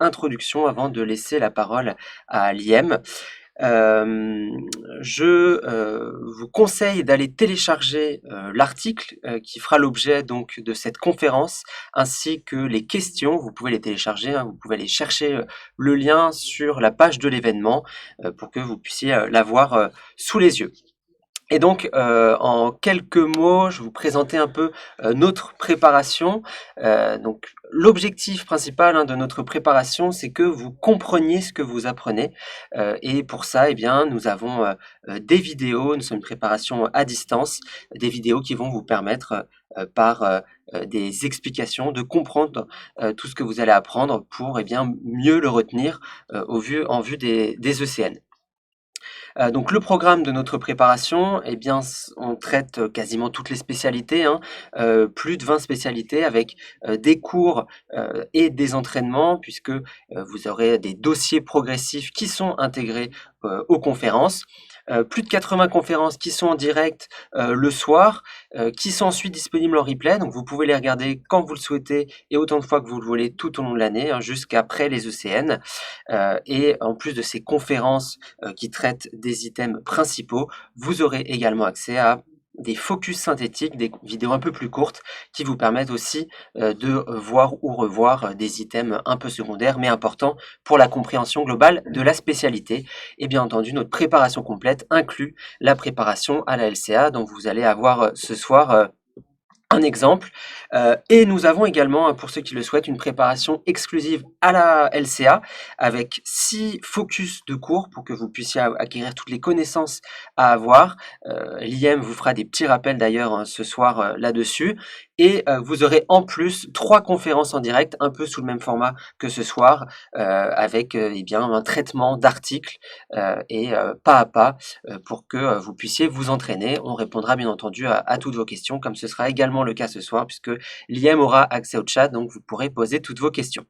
introduction avant de laisser la parole à Liem. Je vous conseille d'aller télécharger l'article qui fera l'objet donc de cette conférence, ainsi que les questions. Vous pouvez les télécharger, hein, vous pouvez aller chercher le lien sur la page de l'événement pour que vous puissiez l'avoir sous les yeux. Et donc, en quelques mots, je vais vous présenter un peu notre préparation. Donc, l'objectif principal, hein, de notre préparation, c'est que vous compreniez ce que vous apprenez. Et pour ça, eh bien, nous avons des vidéos. Nous sommes une préparation à distance, des vidéos qui vont vous permettre, par des explications, de comprendre tout ce que vous allez apprendre pour, eh bien, mieux le retenir en vue des ECN. Donc le programme de notre préparation, eh bien, on traite quasiment toutes les spécialités, hein, plus de 20 spécialités avec des cours et des entraînements, puisque vous aurez des dossiers progressifs qui sont intégrés aux conférences. Plus de 80 conférences qui sont en direct le soir, qui sont ensuite disponibles en replay. Donc vous pouvez les regarder quand vous le souhaitez et autant de fois que vous le voulez tout au long de l'année, hein, jusqu'après les ECN. Et en plus de ces conférences qui traitent des items principaux, vous aurez également accès à des focus synthétiques, des vidéos un peu plus courtes qui vous permettent aussi de voir ou revoir des items un peu secondaires mais importants pour la compréhension globale de la spécialité. Et bien entendu, notre préparation complète inclut la préparation à la LCA dont vous allez avoir ce soir un exemple. Et nous avons également, pour ceux qui le souhaitent, une préparation exclusive à la LCA avec 6 focus de cours pour que vous puissiez acquérir toutes les connaissances à avoir. L'IM vous fera des petits rappels d'ailleurs, hein, ce soir là-dessus. Et vous aurez en plus 3 conférences en direct, un peu sous le même format que ce soir, avec eh bien, un traitement d'articles et pas à pas pour que vous puissiez vous entraîner. On répondra bien entendu à toutes vos questions, comme ce sera également le cas ce soir, puisque l'IM aura accès au chat, donc vous pourrez poser toutes vos questions.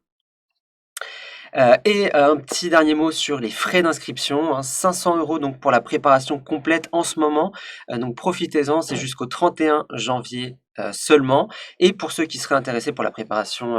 Et un petit dernier mot sur les frais d'inscription, hein, 500 € donc pour la préparation complète en ce moment. Donc profitez-en, c'est jusqu'au 31 janvier seulement. Et pour ceux qui seraient intéressés pour la préparation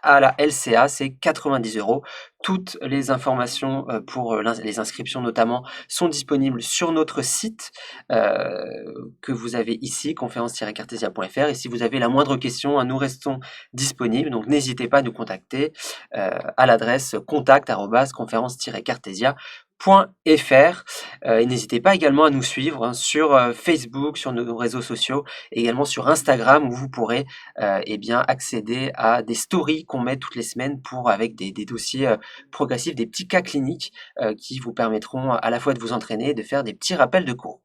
à la LCA, c'est 90 €. Toutes les informations pour les inscriptions notamment sont disponibles sur notre site que vous avez ici, conférence-cartesia.fr. Et si vous avez la moindre question, nous restons disponibles, donc n'hésitez pas à nous contacter à l'adresse contact@conférence-cartesia.fr. Et n'hésitez pas également à nous suivre, hein, sur Facebook, sur nos réseaux sociaux, et également sur Instagram où vous pourrez eh bien, accéder à des stories qu'on met toutes les semaines avec des dossiers progressifs, des petits cas cliniques qui vous permettront à la fois de vous entraîner et de faire des petits rappels de cours.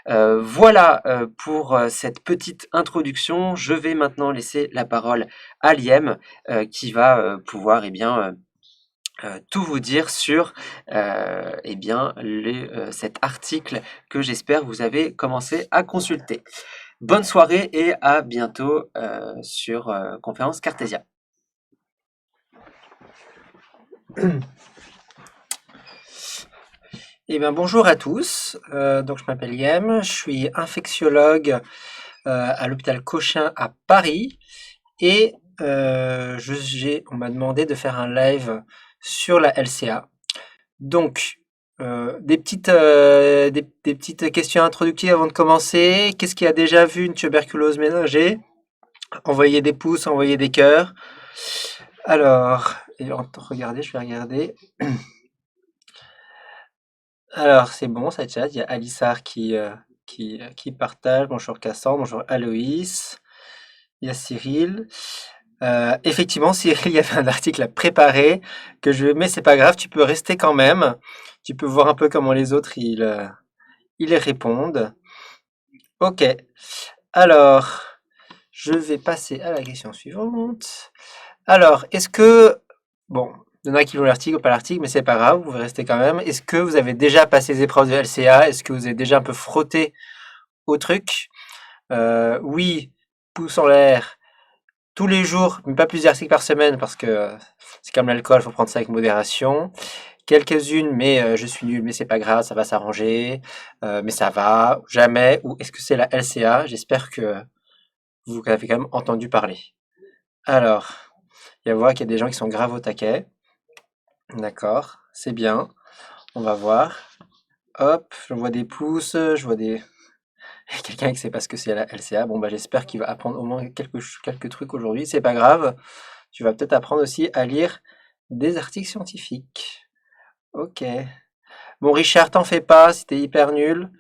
Voilà pour cette petite introduction. Je vais maintenant laisser la parole à Liem qui va pouvoir eh bien, tout vous dire sur eh bien, cet article que j'espère vous avez commencé à consulter. Bonne soirée et à bientôt sur Conférence Cartesia. Eh bien, bonjour à tous. Donc, je m'appelle Yem, je suis infectiologue à l'hôpital Cochin à Paris et on m'a demandé de faire un live sur la LCA. Donc, des petites questions introductives avant de commencer. Qu'est-ce qui a déjà vu une tuberculose méningée? Envoyez des pouces, envoyez des cœurs. Alors, regardez, je vais regarder. Alors, c'est bon, ça chat. Il y a Alissar qui partage. Bonjour Cassandre, bonjour Aloïs. Il y a Cyril. Effectivement, Cyril, il y avait un article à préparer mais c'est pas grave, tu peux rester quand même. Tu peux voir un peu comment les autres ils répondent. Ok. Alors, je vais passer à la question suivante. Alors, bon, il y en a qui l'ont l'article ou pas l'article, mais c'est pas grave, vous pouvez rester quand même. Est-ce que vous avez déjà passé les épreuves de LCA? Est-ce que vous avez déjà un peu frotté au truc? Oui, pouce en l'air, tous les jours, mais pas plusieurs articles par semaine, parce que c'est comme l'alcool, il faut prendre ça avec modération. Quelques-unes, mais je suis nul, mais c'est pas grave, ça va s'arranger, mais ça va, jamais, ou est-ce que c'est la LCA? J'espère que vous avez quand même entendu parler. Alors, il y a voir qu'il y a des gens qui sont grave au taquet. D'accord, c'est bien. On va voir. Hop, je vois des pouces, je vois des quelqu'un qui sait pas ce que c'est la LCA. Bon, bah, j'espère qu'il va apprendre au moins quelques trucs aujourd'hui. C'est pas grave. Tu vas peut-être apprendre aussi à lire des articles scientifiques. Ok. Bon, Richard, t'en fais pas si t'es hyper nul.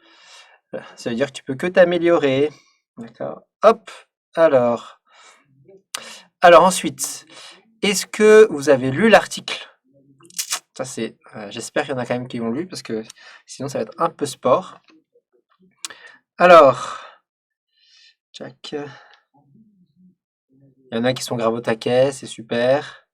Ça veut dire que tu peux que t'améliorer. D'accord. Hop. Alors. Alors ensuite, est-ce que vous avez lu l'article? Ça c'est, j'espère qu'il y en a quand même qui l'ont lu parce que sinon ça va être un peu sport. Alors, Jack, il y en a qui sont grave au taquet, c'est super.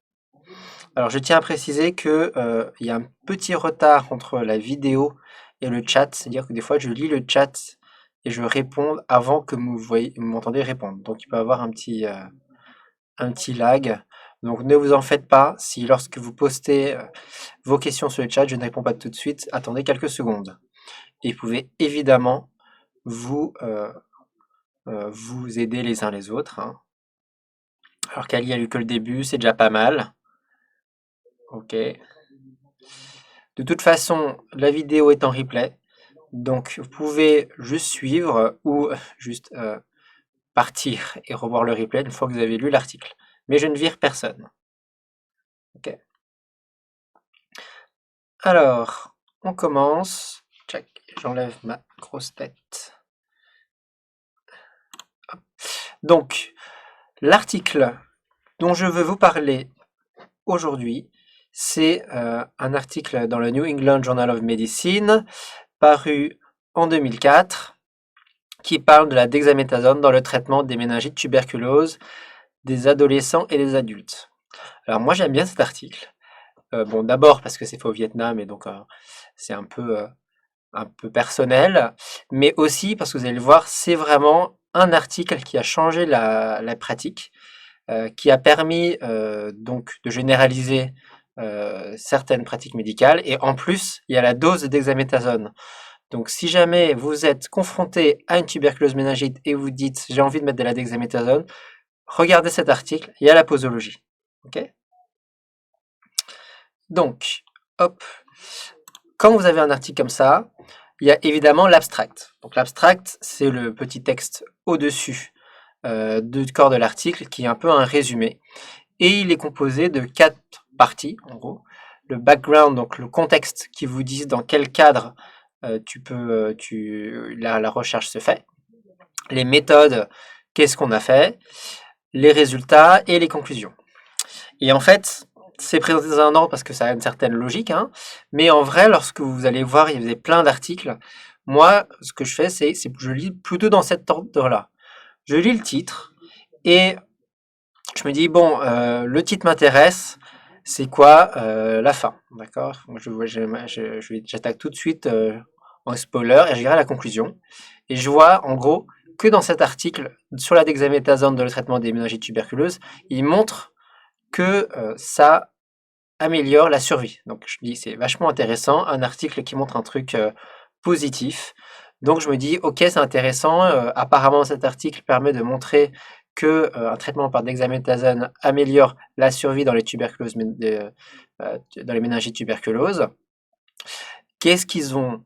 Alors je tiens à préciser que il y a un petit retard entre la vidéo et le chat, c'est-à-dire que des fois je lis le chat et je réponds avant que vous m'entendez répondre. Donc il peut y avoir un petit lag. Donc ne vous en faites pas si lorsque vous postez vos questions sur le chat, je ne réponds pas tout de suite, attendez quelques secondes. Et vous pouvez évidemment vous, vous aider les uns les autres, hein. Alors qu'Ali a lu que le début, c'est déjà pas mal. Ok. De toute façon, la vidéo est en replay, donc vous pouvez juste suivre ou juste partir et revoir le replay une fois que vous avez lu l'article. Mais je ne vire personne. Ok. Alors, on commence. Check. J'enlève ma grosse tête. Hop. Donc, l'article dont je veux vous parler aujourd'hui, c'est un article dans le New England Journal of Medicine, paru en 2004, qui parle de la dexaméthasone dans le traitement des méningites tuberculose des adolescents et des adultes. Alors moi j'aime bien cet article. Bon, d'abord parce que c'est fait au Vietnam et donc c'est un peu personnel, mais aussi parce que vous allez le voir, c'est vraiment un article qui a changé la pratique, qui a permis donc de généraliser certaines pratiques médicales. Et en plus, il y a la dose de dexaméthasone. Donc, si jamais vous êtes confronté à une tuberculose méningite et vous dites j'ai envie de mettre de la dexaméthasone, regardez cet article, il y a la posologie. Ok. Donc, hop, quand vous avez un article comme ça, il y a évidemment l'abstract. Donc, l'abstract, c'est le petit texte au-dessus du corps de l'article qui est un peu un résumé. Et il est composé de 4 parties, en gros. Le background, donc le contexte qui vous dit dans quel cadre la recherche se fait. Les méthodes, qu'est-ce qu'on a fait. Les résultats et les conclusions. Et en fait, c'est présenté dans un ordre parce que ça a une certaine logique, hein, mais en vrai, lorsque vous allez voir, il y a plein d'articles. Moi, ce que je fais, c'est je lis plutôt dans cet ordre-là. Je lis le titre et je me dis, bon, le titre m'intéresse, c'est quoi la fin, d'accord? J'attaque tout de suite en spoiler et je dirai la conclusion. Et je vois, en gros, que dans cet article sur la dexaméthasone dans le traitement des méningites tuberculeuses, il montre que ça améliore la survie. Donc je dis, c'est vachement intéressant, un article qui montre un truc positif. Donc je me dis, ok, c'est intéressant. Apparemment, cet article permet de montrer que un traitement par dexaméthasone améliore la survie dans les tuberculoses, dans les méningites tuberculoses. Qu'est-ce qu'ils ont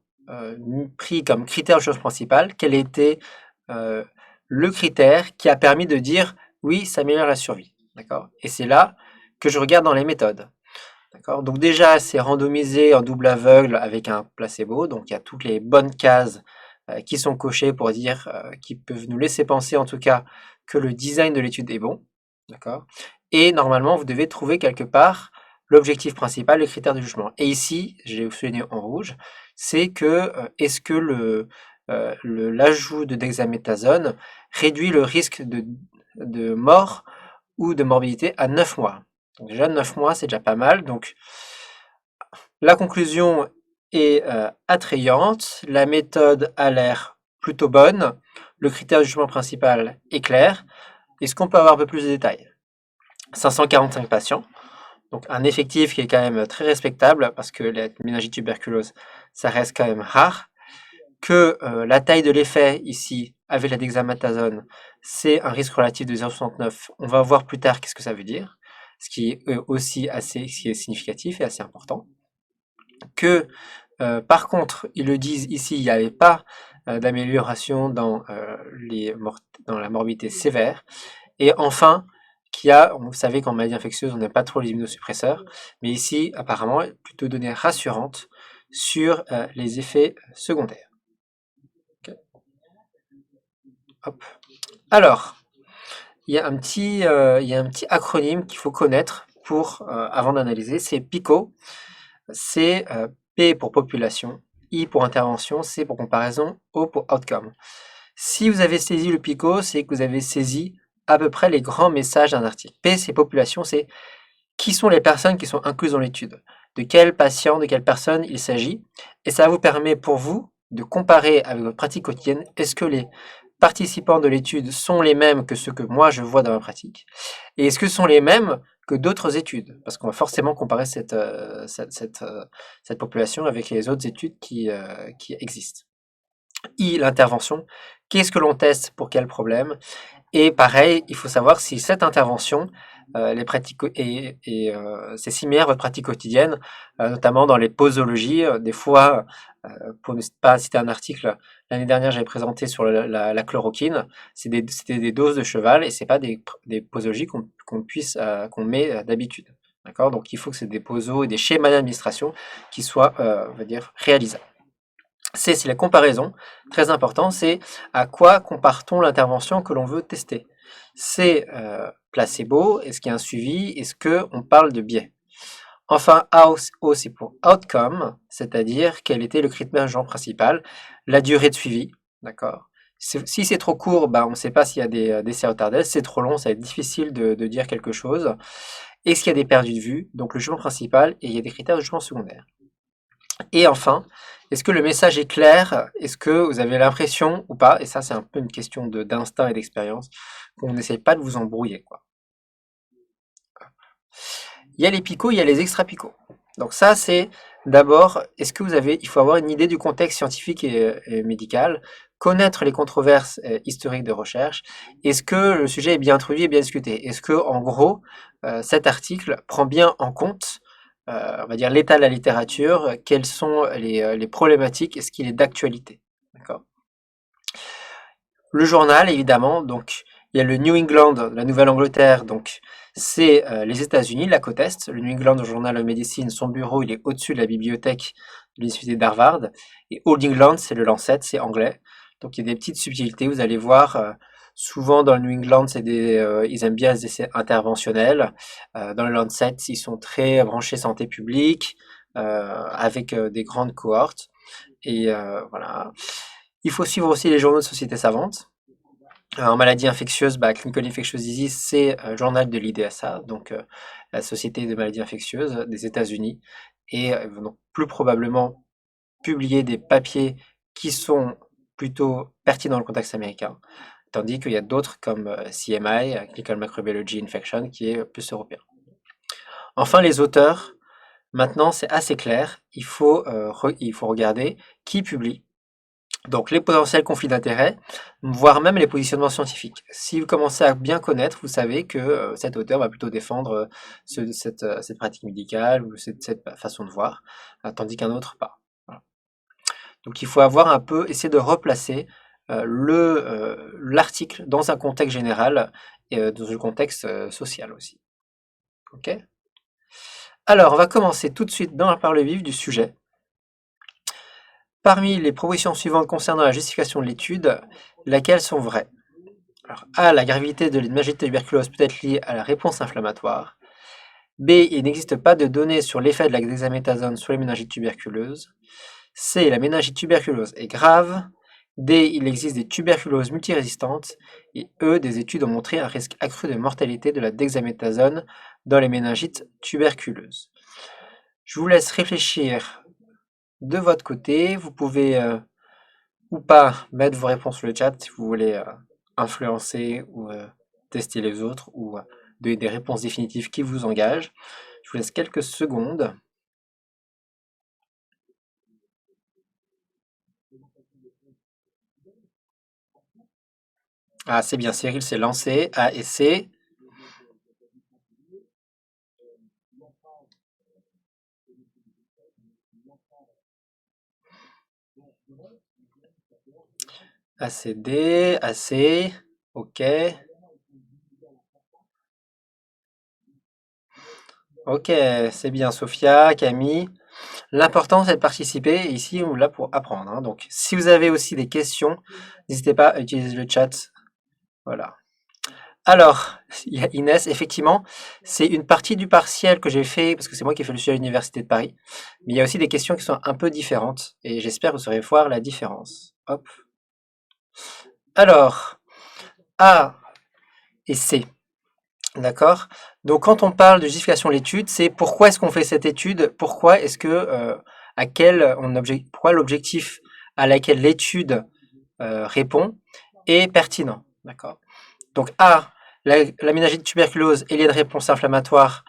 pris comme critère de chose principale? Quel était le critère qui a permis de dire oui, ça améliore la survie, d'accord? Et c'est là que je regarde dans les méthodes. D'accord. Donc déjà, c'est randomisé en double aveugle avec un placebo. Donc il y a toutes les bonnes cases qui sont cochées pour dire, qui peuvent nous laisser penser en tout cas que le design de l'étude est bon. D'accord. Et normalement, vous devez trouver quelque part l'objectif principal, le critère de jugement. Et ici, j'ai souligné en rouge, c'est que est-ce que l'ajout de dexaméthasone réduit le risque de mort ou de morbidité à 9 mois. Donc déjà 9 mois, c'est déjà pas mal. Donc la conclusion est attrayante, la méthode a l'air plutôt bonne, le critère de jugement principal est clair. Est-ce qu'on peut avoir un peu plus de détails? 545 patients, donc un effectif qui est quand même très respectable parce que la méningite tuberculose, ça reste quand même rare. Que la taille de l'effet ici, avec la dexaméthasone, c'est un risque relatif de 0,69. On va voir plus tard qu'est-ce que ça veut dire. ce qui est aussi ce qui est significatif et assez important. Que par contre, ils le disent ici, il n'y avait pas d'amélioration dans la morbidité sévère. Et enfin, vous savez qu'en maladie infectieuse, on n'aime pas trop les immunosuppresseurs, mais ici, apparemment, plutôt données rassurantes sur les effets secondaires. Ok. Hop. Alors, il y a un petit acronyme qu'il faut connaître avant d'analyser, c'est PICO. C'est P pour population, I pour intervention, C pour comparaison, O pour outcome. Si vous avez saisi le PICO, c'est que vous avez saisi à peu près les grands messages d'un article. P, c'est population, c'est qui sont les personnes qui sont incluses dans l'étude, de quels patients, de quelles personnes il s'agit, et ça vous permet pour vous de comparer avec votre pratique quotidienne, est-ce que les participants de l'étude sont les mêmes que ceux que moi je vois dans ma pratique, et est-ce que ce sont les mêmes que d'autres études, parce qu'on va forcément comparer cette population avec les autres études qui existent. I, l'intervention, qu'est-ce que l'on teste pour quel problème? Et pareil, il faut savoir si cette intervention c'est similaire à votre pratique quotidienne, notamment dans les posologies. Des fois, pour ne pas citer un article, l'année dernière, j'avais présenté sur la chloroquine. C'était des doses de cheval et c'est pas des posologies qu'on met d'habitude. D'accord? Donc, il faut que c'est des posos et des schémas d'administration qui soient, on va dire, réalisables. C'est la comparaison, très important, c'est à quoi compare-t-on l'intervention que l'on veut tester. C'est placebo, est-ce qu'il y a un suivi, est-ce qu'on parle de biais. Enfin, O, c'est pour outcome, c'est-à-dire quel était le critère principal, la durée de suivi, d'accord. Si c'est trop court, on ne sait pas s'il y a des décès retardés, si c'est trop long, ça va être difficile de dire quelque chose. Est-ce qu'il y a des perdus de vue, donc le jugement principal, et il y a des critères de jugement secondaire. Et enfin, est-ce que le message est clair? Est-ce que vous avez l'impression ou pas, et ça c'est un peu une question d'instinct et d'expérience, qu'on n'essaye pas de vous embrouiller, quoi. Il y a les picots, il y a les extra-picots. Donc ça c'est d'abord, il faut avoir une idée du contexte scientifique et médical, connaître les controverses historiques de recherche. Est-ce que le sujet est bien introduit et bien discuté? Est-ce que en gros, cet article prend bien en compte on va dire l'état de la littérature, quelles sont les problématiques, est-ce qu'il est d'actualité? D'accord. Le journal, évidemment, donc il y a le New England, la Nouvelle-Angleterre, donc c'est les États-Unis, la côte Est. Le New England Journal of Medicine, son bureau, il est au-dessus de la bibliothèque de l'Université d'Harvard. Et Old England, c'est le Lancet, c'est anglais. Donc il y a des petites subtilités, vous allez voir. Souvent dans le New England, ils aiment bien les essais interventionnels. Dans le Lancet, ils sont très branchés santé publique, avec des grandes cohortes. Et voilà. Il faut suivre aussi les journaux de sociétés savantes. En maladie infectieuse, Clinical Infectious Disease, c'est le journal de l'IDSA, donc la Société de maladies infectieuses des États-Unis, et vont donc plus probablement publier des papiers qui sont plutôt pertinents dans le contexte américain, tandis qu'il y a d'autres comme CMI, Clinical Microbiology Infection, qui est plus européen. Enfin, les auteurs, maintenant c'est assez clair, il faut regarder qui publie. Donc les potentiels conflits d'intérêts, voire même les positionnements scientifiques. Si vous commencez à bien connaître, vous savez que cet auteur va plutôt défendre cette pratique médicale ou cette façon de voir, tandis qu'un autre pas. Voilà. Donc il faut essayer de replacer l'article dans un contexte général et dans un contexte social aussi. Ok. Alors on va commencer tout de suite par le vif du sujet. Parmi les propositions suivantes concernant la justification de l'étude, laquelle sont vraies? Alors, A, la gravité de l'hémorragie tuberculose peut être liée à la réponse inflammatoire. B, il n'existe pas de données sur l'effet de la dexaméthasone sur les méningites tuberculeuses. C, la méningite tuberculeuse est grave. D, il existe des tuberculoses multirésistantes. Et E, des études ont montré un risque accru de mortalité de la dexaméthasone dans les méningites tuberculeuses. Je vous laisse réfléchir de votre côté. Vous pouvez ou pas mettre vos réponses sur le chat si vous voulez influencer ou tester les autres ou donner des réponses définitives qui vous engagent. Je vous laisse quelques secondes. Ah, c'est bien, Cyril s'est lancé. A et C. ACD, AC, ok. Ok, c'est bien, Sophia, Camille. L'important, c'est de participer. Ici, on est là pour apprendre, hein. Donc, si vous avez aussi des questions, n'hésitez pas à utiliser le chat. Voilà. Alors, il y a Inès, effectivement, c'est une partie du partiel que j'ai fait, parce que c'est moi qui ai fait le sujet à l'Université de Paris. Mais il y a aussi des questions qui sont un peu différentes, et j'espère que vous saurez voir la différence. Hop. Alors, A et C. D'accord? Donc, quand on parle de justification de l'étude, c'est pourquoi est-ce qu'on fait cette étude? Pourquoi est-ce que, pourquoi l'objectif à laquelle l'étude répond est pertinent? D'accord? Donc, A, la méningite tuberculose est liée de réponse inflammatoire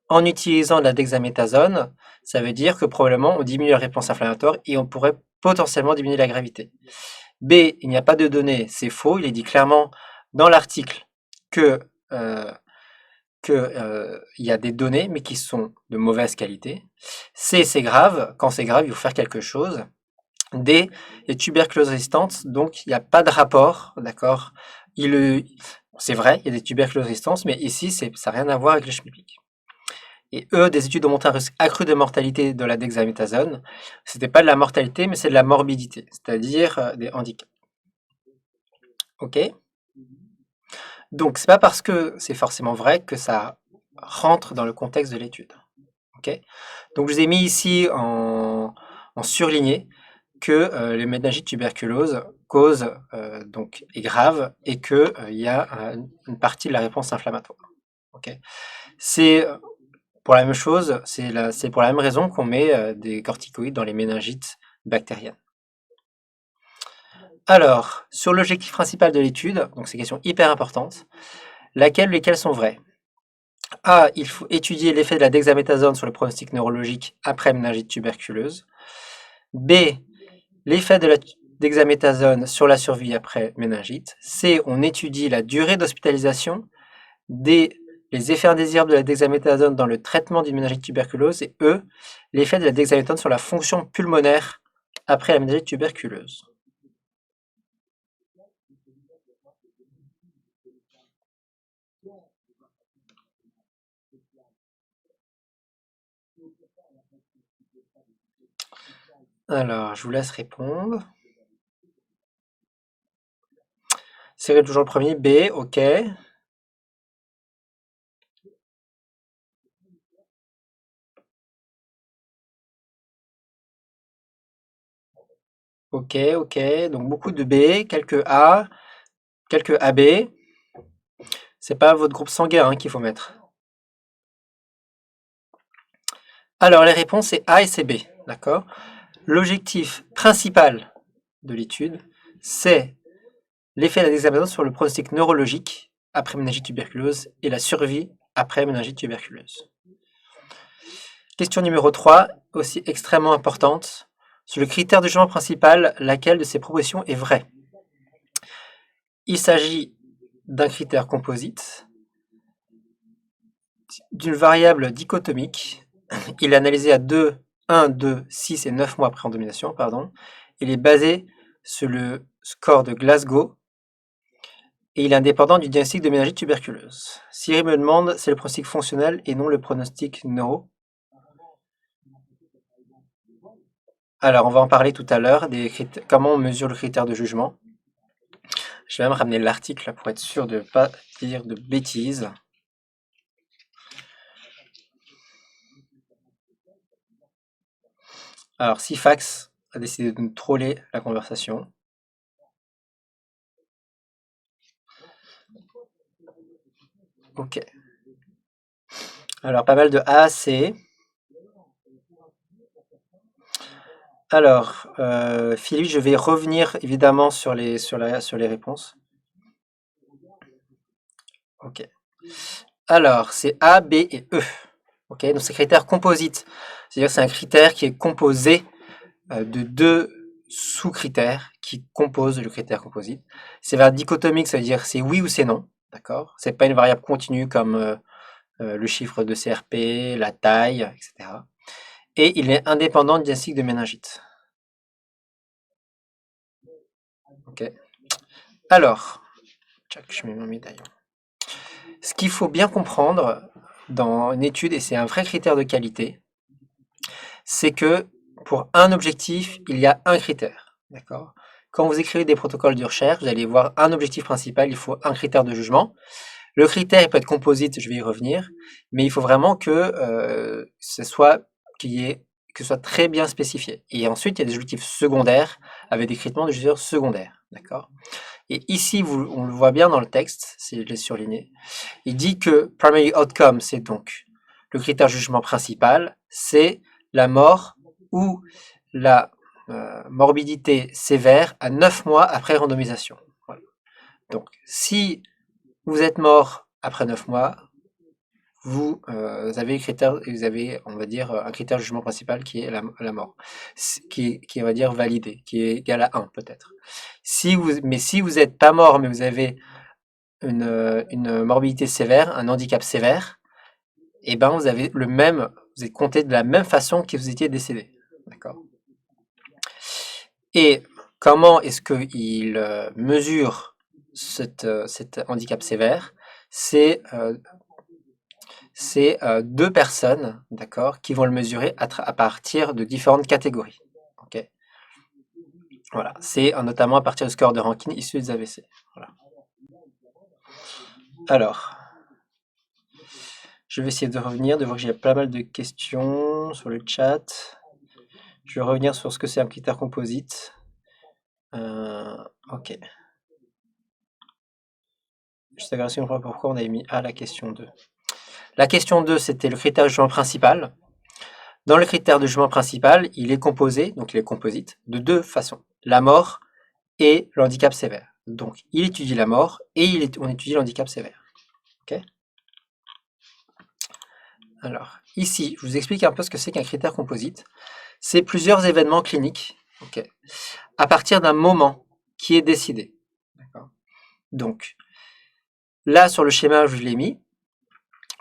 en utilisant de la dexaméthasone. Ça veut dire que probablement on diminue la réponse inflammatoire et on pourrait potentiellement diminuer la gravité. B, il n'y a pas de données, c'est faux. Il est dit clairement dans l'article que il y a des données, mais qui sont de mauvaise qualité. C, c'est grave. Quand c'est grave, il faut faire quelque chose. D, les tuberculoses résistantes, donc il n'y a pas de rapport, d'accord. C'est vrai, il y a des tuberculoses résistantes, mais ici, ça n'a rien à voir avec le schmilblick. Et E, des études ont montré un risque accru de mortalité de la dexaméthasone. C'était pas de la mortalité, mais c'est de la morbidité, c'est-à-dire des handicaps. Ok? Donc, c'est pas parce que c'est forcément vrai que ça rentre dans le contexte de l'étude. Ok? Donc, je vous ai mis ici en surligné que les méningites tuberculose cause donc est grave et que il y a une partie de la réponse inflammatoire. Ok? C'est pour la même chose, c'est pour la même raison qu'on met des corticoïdes dans les méningites bactériennes. Alors, sur l'objectif principal de l'étude, donc c'est une question hyper importante, lesquelles sont vraies? A, il faut étudier l'effet de la dexaméthasone sur le pronostic neurologique après méningite tuberculeuse. B, l'effet de la dexaméthasone sur la survie après méningite. C, on étudie la durée d'hospitalisation. D, les effets indésirables de la dexaméthasone dans le traitement d'une méningite tuberculeuse. Et E, l'effet de la dexaméthasone sur la fonction pulmonaire après la méningite tuberculeuse. Alors, je vous laisse répondre. C'est toujours le premier. B, ok. Ok, ok. Donc beaucoup de B, quelques A, quelques AB. C'est pas votre groupe sanguin qu'il faut mettre. Alors, les réponses, c'est A et c'est B. D'accord? L'objectif principal de l'étude, c'est l'effet de la dexaméthasone sur le pronostic neurologique après méningite tuberculeuse et la survie après méningite tuberculeuse. Question numéro 3, aussi extrêmement importante. Sur le critère de jugement principal, laquelle de ces propositions est vraie? Il s'agit d'un critère composite, d'une variable dichotomique. Il est analysé à 2, 1, 2, 6 et 9 mois après endomination. Il est basé sur le score de Glasgow et il est indépendant du diagnostic de méningite tuberculeuse. Cyril me demande, c'est le pronostic fonctionnel et non le pronostic neuro. Alors, on va en parler tout à l'heure, comment on mesure le critère de jugement. Je vais même ramener l'article pour être sûr de ne pas dire de bêtises. Alors, Sifax a décidé de nous troller la conversation. Ok. Alors, pas mal de A, C. Alors, Philippe, je vais revenir évidemment sur les réponses. Ok. Alors, c'est A, B et E. Ok, donc c'est critère composite. C'est-à-dire que c'est un critère qui est composé de deux sous-critères qui composent le critère composite. C'est variable dichotomique, ça veut dire c'est oui ou c'est non. D'accord? C'est pas une variable continue comme le chiffre de CRP, la taille, etc. et il est indépendant du diagnostic de méningite. Ok. Alors, je mets mon médaillon. Ce qu'il faut bien comprendre dans une étude, et c'est un vrai critère de qualité, c'est que pour un objectif, il y a un critère. D'accord? Quand vous écrivez des protocoles de recherche, vous allez voir un objectif principal, il faut un critère de jugement. Le critère il peut être composite, je vais y revenir, mais il faut vraiment que ce soit très bien spécifié. Et ensuite, il y a des objectifs secondaires avec des critères de jugement secondaires. D'accord? Et ici, on le voit bien dans le texte, si je l'ai surligné. Il dit que primary outcome, c'est donc le critère de jugement principal, c'est la mort ou la morbidité sévère à 9 mois après randomisation. Voilà. Donc, si vous êtes mort après 9 mois, vous avez on va dire, un critère de jugement principal qui est la mort, qui est, on va dire, validé, qui est égal à 1 peut-être. Mais si vous n'êtes pas mort, mais vous avez une morbidité sévère, un handicap sévère, et ben vous avez vous êtes compté de la même façon que vous étiez décédé. D'accord? Et comment est-ce qu'il mesure cet handicap sévère? C'est deux personnes, d'accord, qui vont le mesurer à partir de différentes catégories. Ok. Voilà, c'est notamment à partir du score de Rankin issu des AVC. Voilà. Alors, je vais essayer de revenir, de voir que j'ai pas mal de questions sur le chat. Je vais revenir sur ce que c'est un critère composite. Ok. Je sais pas pourquoi on avait mis A la question 2. La question 2, c'était le critère de jugement principal. Dans le critère de jugement principal, il est composé, donc il est composite, de deux façons. La mort et le handicap sévère. Donc, il étudie la mort et on étudie l'handicap sévère. Ok. Alors, ici, je vous explique un peu ce que c'est qu'un critère composite. C'est plusieurs événements cliniques, ok, à partir d'un moment qui est décidé. Donc, là, sur le schéma, je l'ai mis.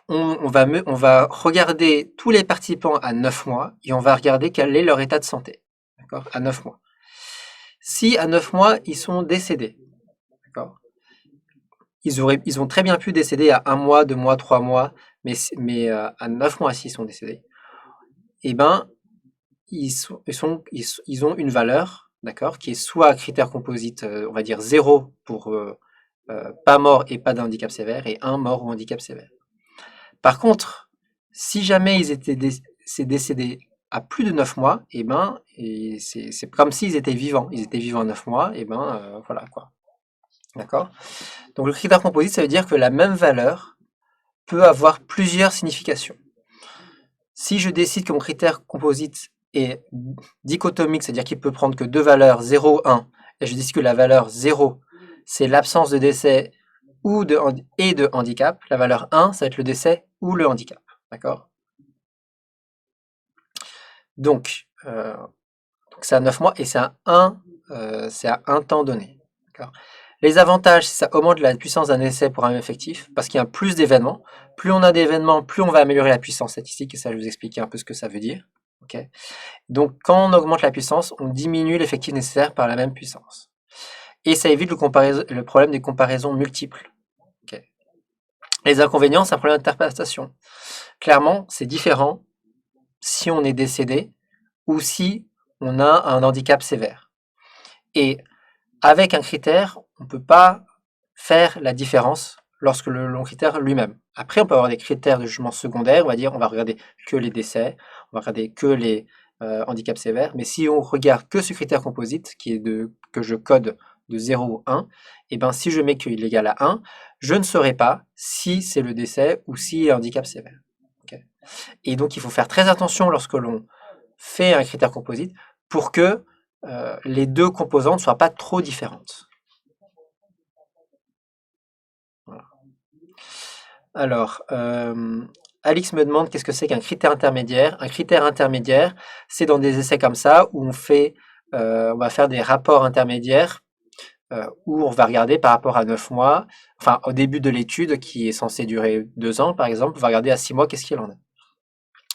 On va regarder tous les participants à 9 mois et on va regarder quel est leur état de santé. D'accord? À 9 mois. Si à 9 mois, ils sont décédés, d'accord? Ils ont très bien pu décéder à 1 mois, 2 mois, 3 mois, mais à 9 mois, s'ils sont décédés, eh ben, ils ont une valeur, d'accord, qui est soit critère composite, on va dire 0 pour pas mort et pas d'handicap sévère, et 1 mort ou handicap sévère. Par contre, si jamais ils étaient décédés à plus de 9 mois, eh ben, c'est comme s'ils étaient vivants. Ils étaient vivants à 9 mois, et ben voilà quoi. D'accord? Donc le critère composite, ça veut dire que la même valeur peut avoir plusieurs significations. Si je décide que mon critère composite est dichotomique, c'est-à-dire qu'il peut prendre que deux valeurs, 0, 1, et je décide que la valeur 0, c'est l'absence de décès et de handicap, la valeur 1, ça va être le décès ou le handicap. D'accord? Donc, c'est à 9 mois et c'est à un temps donné. Les avantages, c'est ça augmente la puissance d'un essai pour un même effectif, parce qu'il y a plus d'événements. Plus on a d'événements, plus on va améliorer la puissance statistique, et ça, je vais vous expliquer un peu ce que ça veut dire. Okay. Donc, quand on augmente la puissance, on diminue l'effectif nécessaire par la même puissance. Et ça évite le problème des comparaisons multiples. Okay. Les inconvénients, c'est un problème d'interprétation. Clairement, c'est différent si on est décédé ou si on a un handicap sévère. Et avec un critère, on ne peut pas faire la différence lorsque le long critère lui-même. Après, on peut avoir des critères de jugement secondaire, on va regarder que les décès, on va regarder que les handicaps sévères, mais si on regarde que ce critère composite, que je code de 0 ou 1, et ben si je mets qu'il est égal à 1, je ne saurai pas si c'est le décès ou si c'est handicap sévère. Okay. Et donc, il faut faire très attention lorsque l'on fait un critère composite pour que les deux composantes ne soient pas trop différentes. Voilà. Alors, Alix me demande qu'est-ce que c'est qu'un critère intermédiaire. Un critère intermédiaire, c'est dans des essais comme ça où on va faire des rapports intermédiaires où on va regarder par rapport à 9 mois, enfin au début de l'étude qui est censée durer 2 ans par exemple, on va regarder à 6 mois qu'est-ce qu'il en est.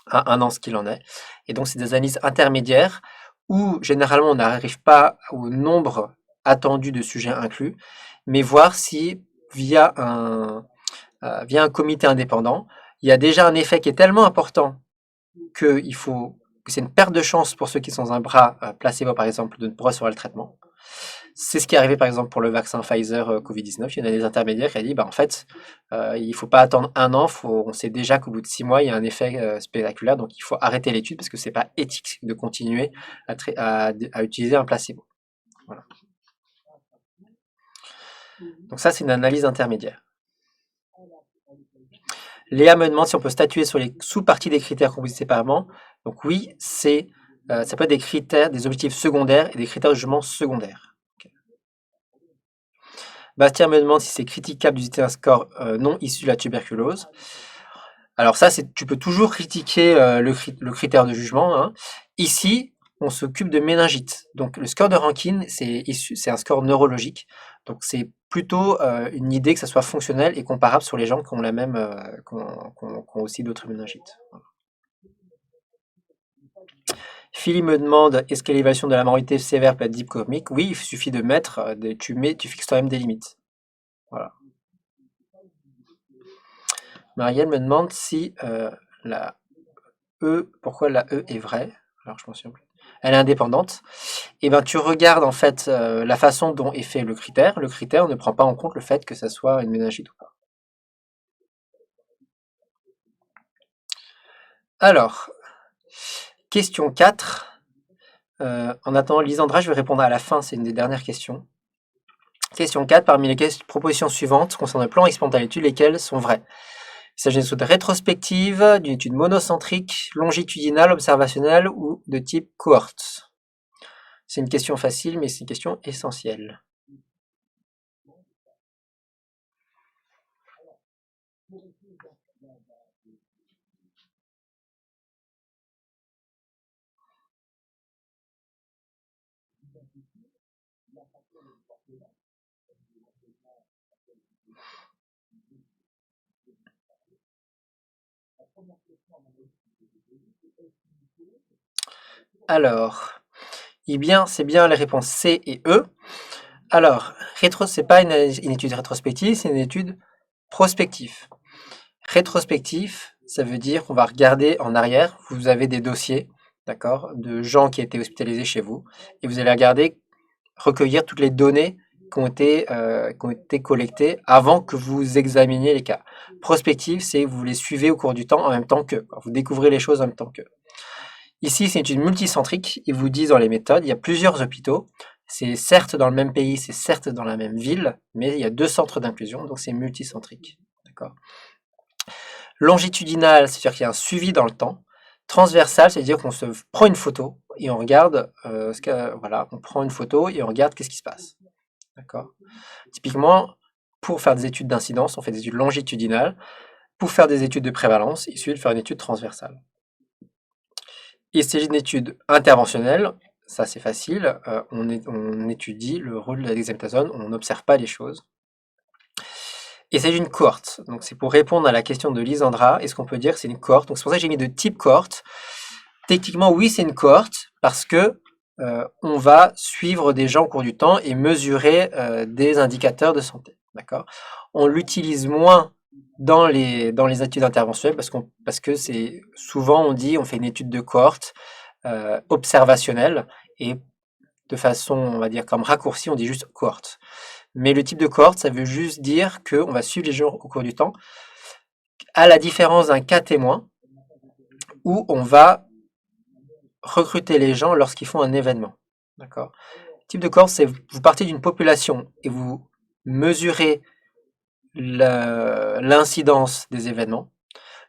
à 1 an ce qu'il en est. Et donc, c'est des analyses intermédiaires où généralement on n'arrive pas au nombre attendu de sujets inclus, mais voir si via un comité indépendant, il y a déjà un effet qui est tellement important que c'est une perte de chance pour ceux qui sont dans un bras placebo par exemple de ne pas recevoir le traitement. C'est ce qui est arrivé par exemple pour le vaccin Pfizer Covid-19. Il y en a des intermédiaires qui a dit en fait il ne faut pas attendre 1 an, on sait déjà qu'au bout de 6 mois il y a un effet spectaculaire, donc il faut arrêter l'étude parce que c'est pas éthique de continuer à utiliser un placebo. Voilà. Donc ça c'est une analyse intermédiaire. Léa me demande si on peut statuer sur les sous-parties des critères composés séparément. Donc oui, ça peut être des critères, des objectifs secondaires et des critères de jugement secondaires. Okay. Bastien me demande si c'est critiquable d'utiliser un score non issu de la tuberculose. Alors ça, tu peux toujours critiquer le critère de jugement. Hein. Ici, on s'occupe de méningite. Donc le score de Rankine, c'est un score neurologique. Donc c'est plutôt une idée que ça soit fonctionnel et comparable sur les gens qui ont la même, qui ont aussi d'autres méningites. Voilà. Philippe me demande est-ce que l'évaluation de la moralité sévère peut être diplômique? Oui, il suffit de mettre, tu fixes toi-même des limites. Voilà. Marielle me demande si la E, pourquoi la E est vraie. Alors je m'en souviens plus. Elle est indépendante. Et ben tu regardes en fait la façon dont est fait le critère. Le critère ne prend pas en compte le fait que ça soit une méningite ou pas. Alors, question 4. En attendant, Lisandra, je vais répondre à la fin, c'est une des dernières questions. Question 4. Parmi les propositions suivantes concernant le plan expérimental d'étude, lesquelles sont vraies? Il s'agit d'une étude rétrospective, d'une étude monocentrique, longitudinale, observationnelle ou de type cohorte. C'est une question facile, mais c'est une question essentielle. Alors, eh bien, c'est bien les réponses C et E. Alors, c'est pas une étude rétrospective, c'est une étude prospective. Rétrospectif, ça veut dire qu'on va regarder en arrière. Vous avez des dossiers, d'accord, de gens qui étaient hospitalisés chez vous, et vous allez recueillir toutes les données qui ont été collectées avant que vous examiniez les cas. Prospective, c'est vous les suivez au cours du temps en même temps qu'eux. Vous découvrez les choses en même temps qu'eux. Ici, c'est une étude multicentrique. Ils vous disent dans les méthodes, il y a plusieurs hôpitaux. C'est certes dans le même pays, c'est certes dans la même ville, mais il y a 2 centres d'inclusion, donc c'est multicentrique. D'accord. Longitudinal, c'est-à-dire qu'il y a un suivi dans le temps. Transversal, c'est-à-dire qu'on se prend une photo et on regarde voilà, on prend une photo et on regarde qu'est-ce qui se passe. D'accord. Typiquement, pour faire des études d'incidence, on fait des études longitudinales. Pour faire des études de prévalence, il suffit de faire une étude transversale. Il s'agit d'une étude interventionnelle, ça c'est facile, on étudie le rôle de la dexamethasone, on n'observe pas les choses. Il s'agit d'une cohorte, donc c'est pour répondre à la question de Lisandra, est-ce qu'on peut dire que c'est une cohorte? Donc c'est pour ça que j'ai mis de type cohorte. Techniquement, oui, c'est une cohorte, parce que on va suivre des gens au cours du temps et mesurer des indicateurs de santé. D'accord. On l'utilise moins dans les études interventionnelles parce que c'est souvent on dit on fait une étude de cohorte observationnelle et de façon on va dire comme raccourci on dit juste cohorte. Mais le type de cohorte ça veut juste dire qu'on va suivre les gens au cours du temps à la différence d'un cas témoin où on va recruter les gens lorsqu'ils font un événement. D'accord. Type de cohorte c'est vous partez d'une population et vous mesurez l'incidence des événements.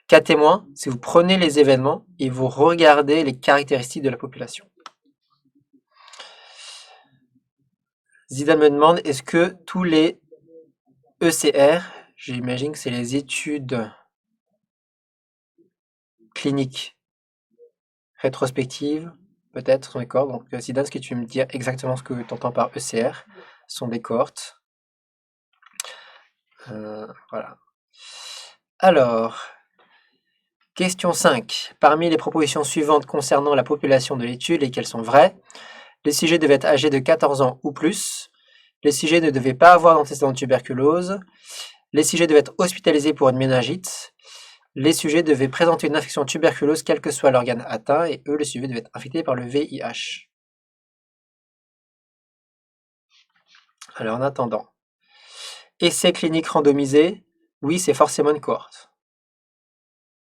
Cas témoin, c'est vous prenez les événements et vous regardez les caractéristiques de la population. Zidane me demande, est-ce que tous les ECR, j'imagine que c'est les études cliniques rétrospectives, peut-être, sont des cohortes. Donc Zidane, est-ce que tu veux me dire exactement ce que tu entends par ECR? Ce sont des cohortes. Voilà. Alors, Question 5. Parmi les propositions suivantes concernant la population de l'étude, lesquelles sont vraies? Les sujets devaient être âgés de 14 ans ou plus. Les sujets ne devaient pas avoir d'antécédents de tuberculose. Les sujets devaient être hospitalisés pour une méningite. Les sujets devaient présenter une infection tuberculeuse quel que soit l'organe atteint. Et eux, les sujets devaient être infectés par le VIH. Alors en attendant, essai clinique randomisé, oui, c'est forcément une cohorte.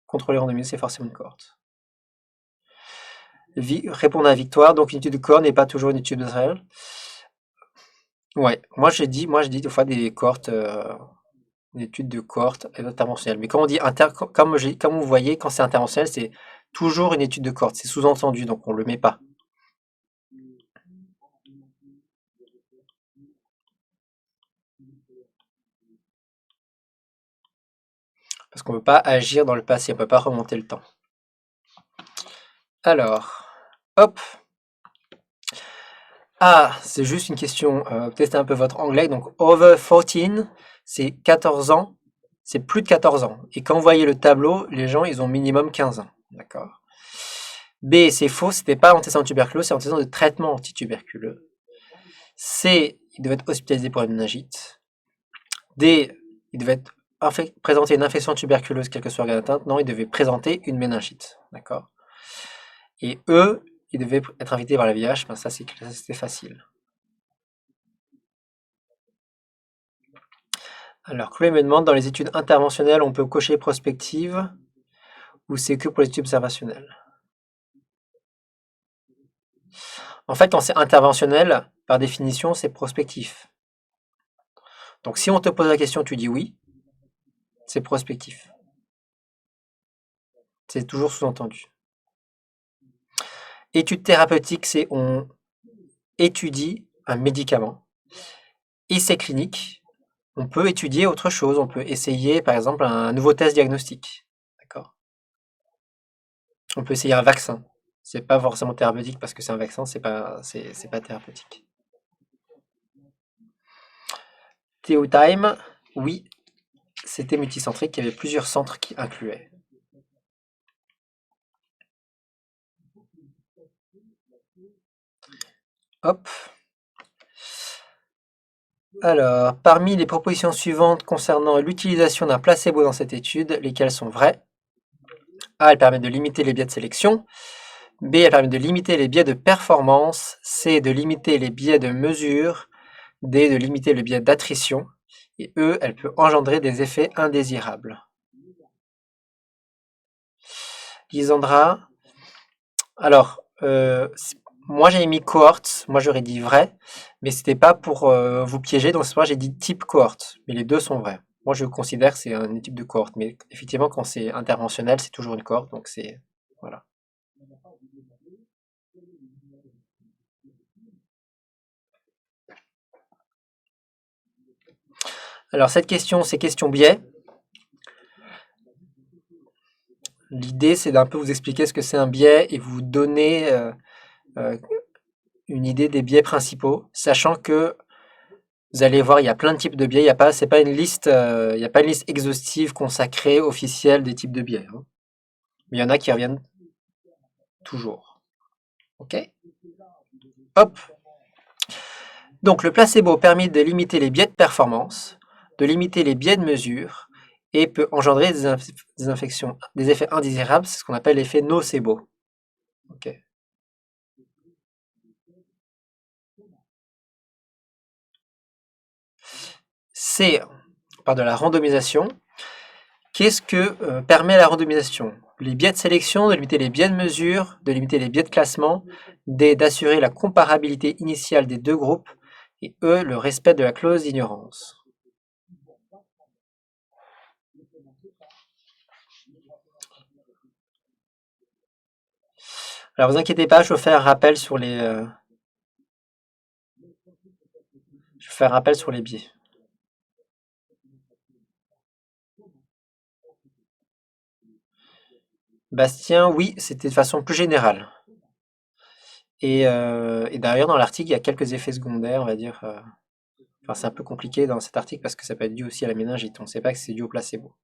Contrôler randomisé, c'est forcément une cohorte. Répondre à victoire, donc une étude de cohorte n'est pas toujours une étude d'Israël. Ouais, moi j'ai dit des fois des cohortes, une étude de cohorte interventionnelle. Mais quand on dit comme vous voyez, quand c'est interventionnel, c'est toujours une étude de cohorte. C'est sous-entendu, donc on le met pas. Parce qu'on ne peut pas agir dans le passé, on ne peut pas remonter le temps. Alors, hop. Ah, c'est juste une question, tester un peu votre anglais. Donc, over 14, c'est 14 ans, c'est plus de 14 ans. Et quand vous voyez le tableau, les gens, ils ont minimum 15 ans. D'accord. B, c'est faux, c'était pas antécédent de tuberculose, c'est antécédent de traitement antituberculeux. C, il devait être hospitalisé pour une méningite. D, il devait présenter une infection tuberculeuse, quel que soit l'organe atteint. Non, il devait présenter une méningite. D'accord. Et E, il devait être invité par la VIH. Ben ça, c'était facile. Alors, Chloé me demande, dans les études interventionnelles, on peut cocher prospective ou c'est que pour les études observationnelles? En fait, quand c'est interventionnel, par définition, c'est prospectif. Donc, si on te pose la question, tu dis oui, c'est prospectif. C'est toujours sous-entendu. Étude thérapeutique, c'est on étudie un médicament. Essai clinique, on peut étudier autre chose. On peut essayer, par exemple, un nouveau test diagnostique. D'accord. On peut essayer un vaccin. C'est pas forcément thérapeutique parce que c'est un vaccin, c'est pas thérapeutique. Théotime, oui, c'était multicentrique, il y avait plusieurs centres qui incluaient. Hop. Alors, parmi les propositions suivantes concernant l'utilisation d'un placebo dans cette étude, lesquelles sont vraies? A, elle permet de limiter les biais de sélection. B, elle permet de limiter les biais de performance. C, de limiter les biais de mesure. D, de limiter le biais d'attrition. Et E, elle peut engendrer des effets indésirables. Lisandra, alors, moi j'ai mis cohorte, moi j'aurais dit vrai, mais c'était pas pour vous piéger, donc c'est pour ça que j'ai dit type cohorte, mais les deux sont vrais. Moi je considère que c'est un type de cohorte, mais effectivement quand c'est interventionnel, c'est toujours une cohorte, donc c'est... Voilà. Alors cette question, c'est question biais. L'idée c'est d'un peu vous expliquer ce que c'est un biais et vous donner une idée des biais principaux, sachant que vous allez voir, il y a plein de types de biais. C'est pas une liste, il n'y a pas une liste exhaustive, consacrée, officielle des types de biais, hein. Mais il y en a qui reviennent toujours. Ok? Hop. Donc le placebo permet de limiter les biais de performance, de limiter les biais de mesure et peut engendrer des infections, des effets indésirables, c'est ce qu'on appelle l'effet nocebo. Ok. C'est par de la randomisation. Qu'est-ce que permet la randomisation? Les biais de sélection, de limiter les biais de mesure, de limiter les biais de classement, d'assurer la comparabilité initiale des deux groupes, et E, le respect de la clause d'ignorance. Alors vous inquiétez pas, je vais faire un rappel sur les... je vais faire un rappel sur les biais. Bastien, oui, c'était de façon plus générale. Et d'ailleurs, dans l'article, il y a quelques effets secondaires, on va dire. Enfin, c'est un peu compliqué dans cet article parce que ça peut être dû aussi à la méningite. On ne sait pas que c'est dû au placebo.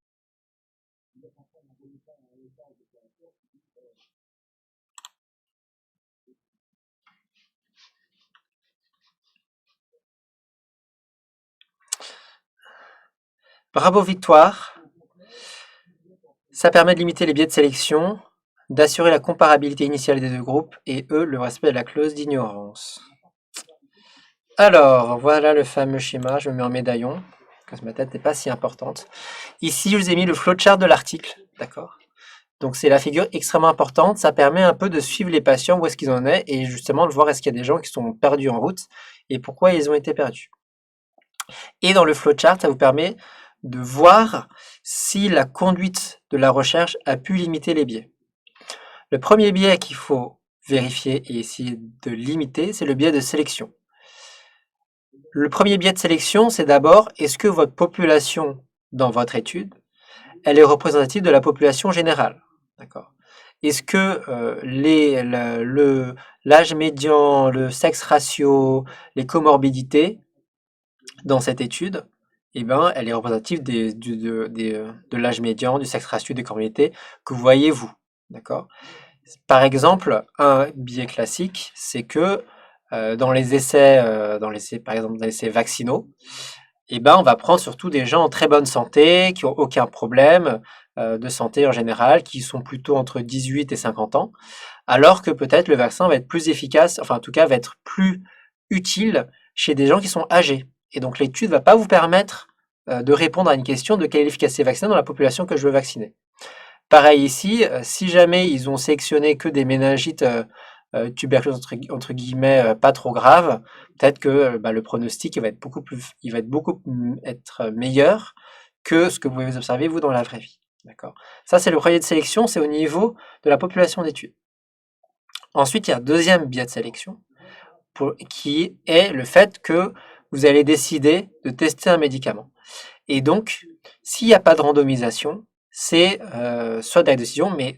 Bravo Victoire. Ça permet de limiter les biais de sélection, d'assurer la comparabilité initiale des deux groupes et le respect de la clause d'ignorance. Alors, voilà le fameux schéma, je me mets en médaillon, parce que ma tête n'est pas si importante. Ici, je vous ai mis le flowchart de l'article, d'accord? Donc c'est la figure extrêmement importante, ça permet un peu de suivre les patients, où est-ce qu'ils en sont, et justement de voir est-ce qu'il y a des gens qui sont perdus en route, et pourquoi ils ont été perdus. Et dans le flowchart, ça vous permet de voir si la conduite de la recherche a pu limiter les biais. Le premier biais qu'il faut vérifier et essayer de limiter, c'est le biais de sélection. Le premier biais de sélection, c'est d'abord, est-ce que votre population dans votre étude, elle est représentative de la population générale? D'accord. Est-ce que l'âge médian, le sexe ratio, les comorbidités dans cette étude, eh ben, elle est représentative de l'âge médian, du sexe ratio, des comorbidités que vous voyez vous. D'accord. Par exemple, un biais classique, c'est que dans les essais, par exemple, dans les essais vaccinaux, eh ben, on va prendre surtout des gens en très bonne santé, qui n'ont aucun problème de santé en général, qui sont plutôt entre 18 et 50 ans, alors que peut-être le vaccin va être plus efficace, enfin en tout cas va être plus utile chez des gens qui sont âgés. Et donc l'étude ne va pas vous permettre de répondre à une question de quelle est l'efficacité vaccinale dans la population que je veux vacciner. Pareil ici, si jamais ils ont sélectionné que des méningites tuberculose entre guillemets pas trop graves, peut-être que le pronostic il va être être meilleur que ce que vous pouvez observer vous dans la vraie vie. D'accord. Ça c'est le premier de sélection, c'est au niveau de la population d'études. Ensuite, il y a un deuxième biais de sélection qui est le fait que vous allez décider de tester un médicament. Et donc, s'il n'y a pas de randomisation, c'est soit de la décision, mais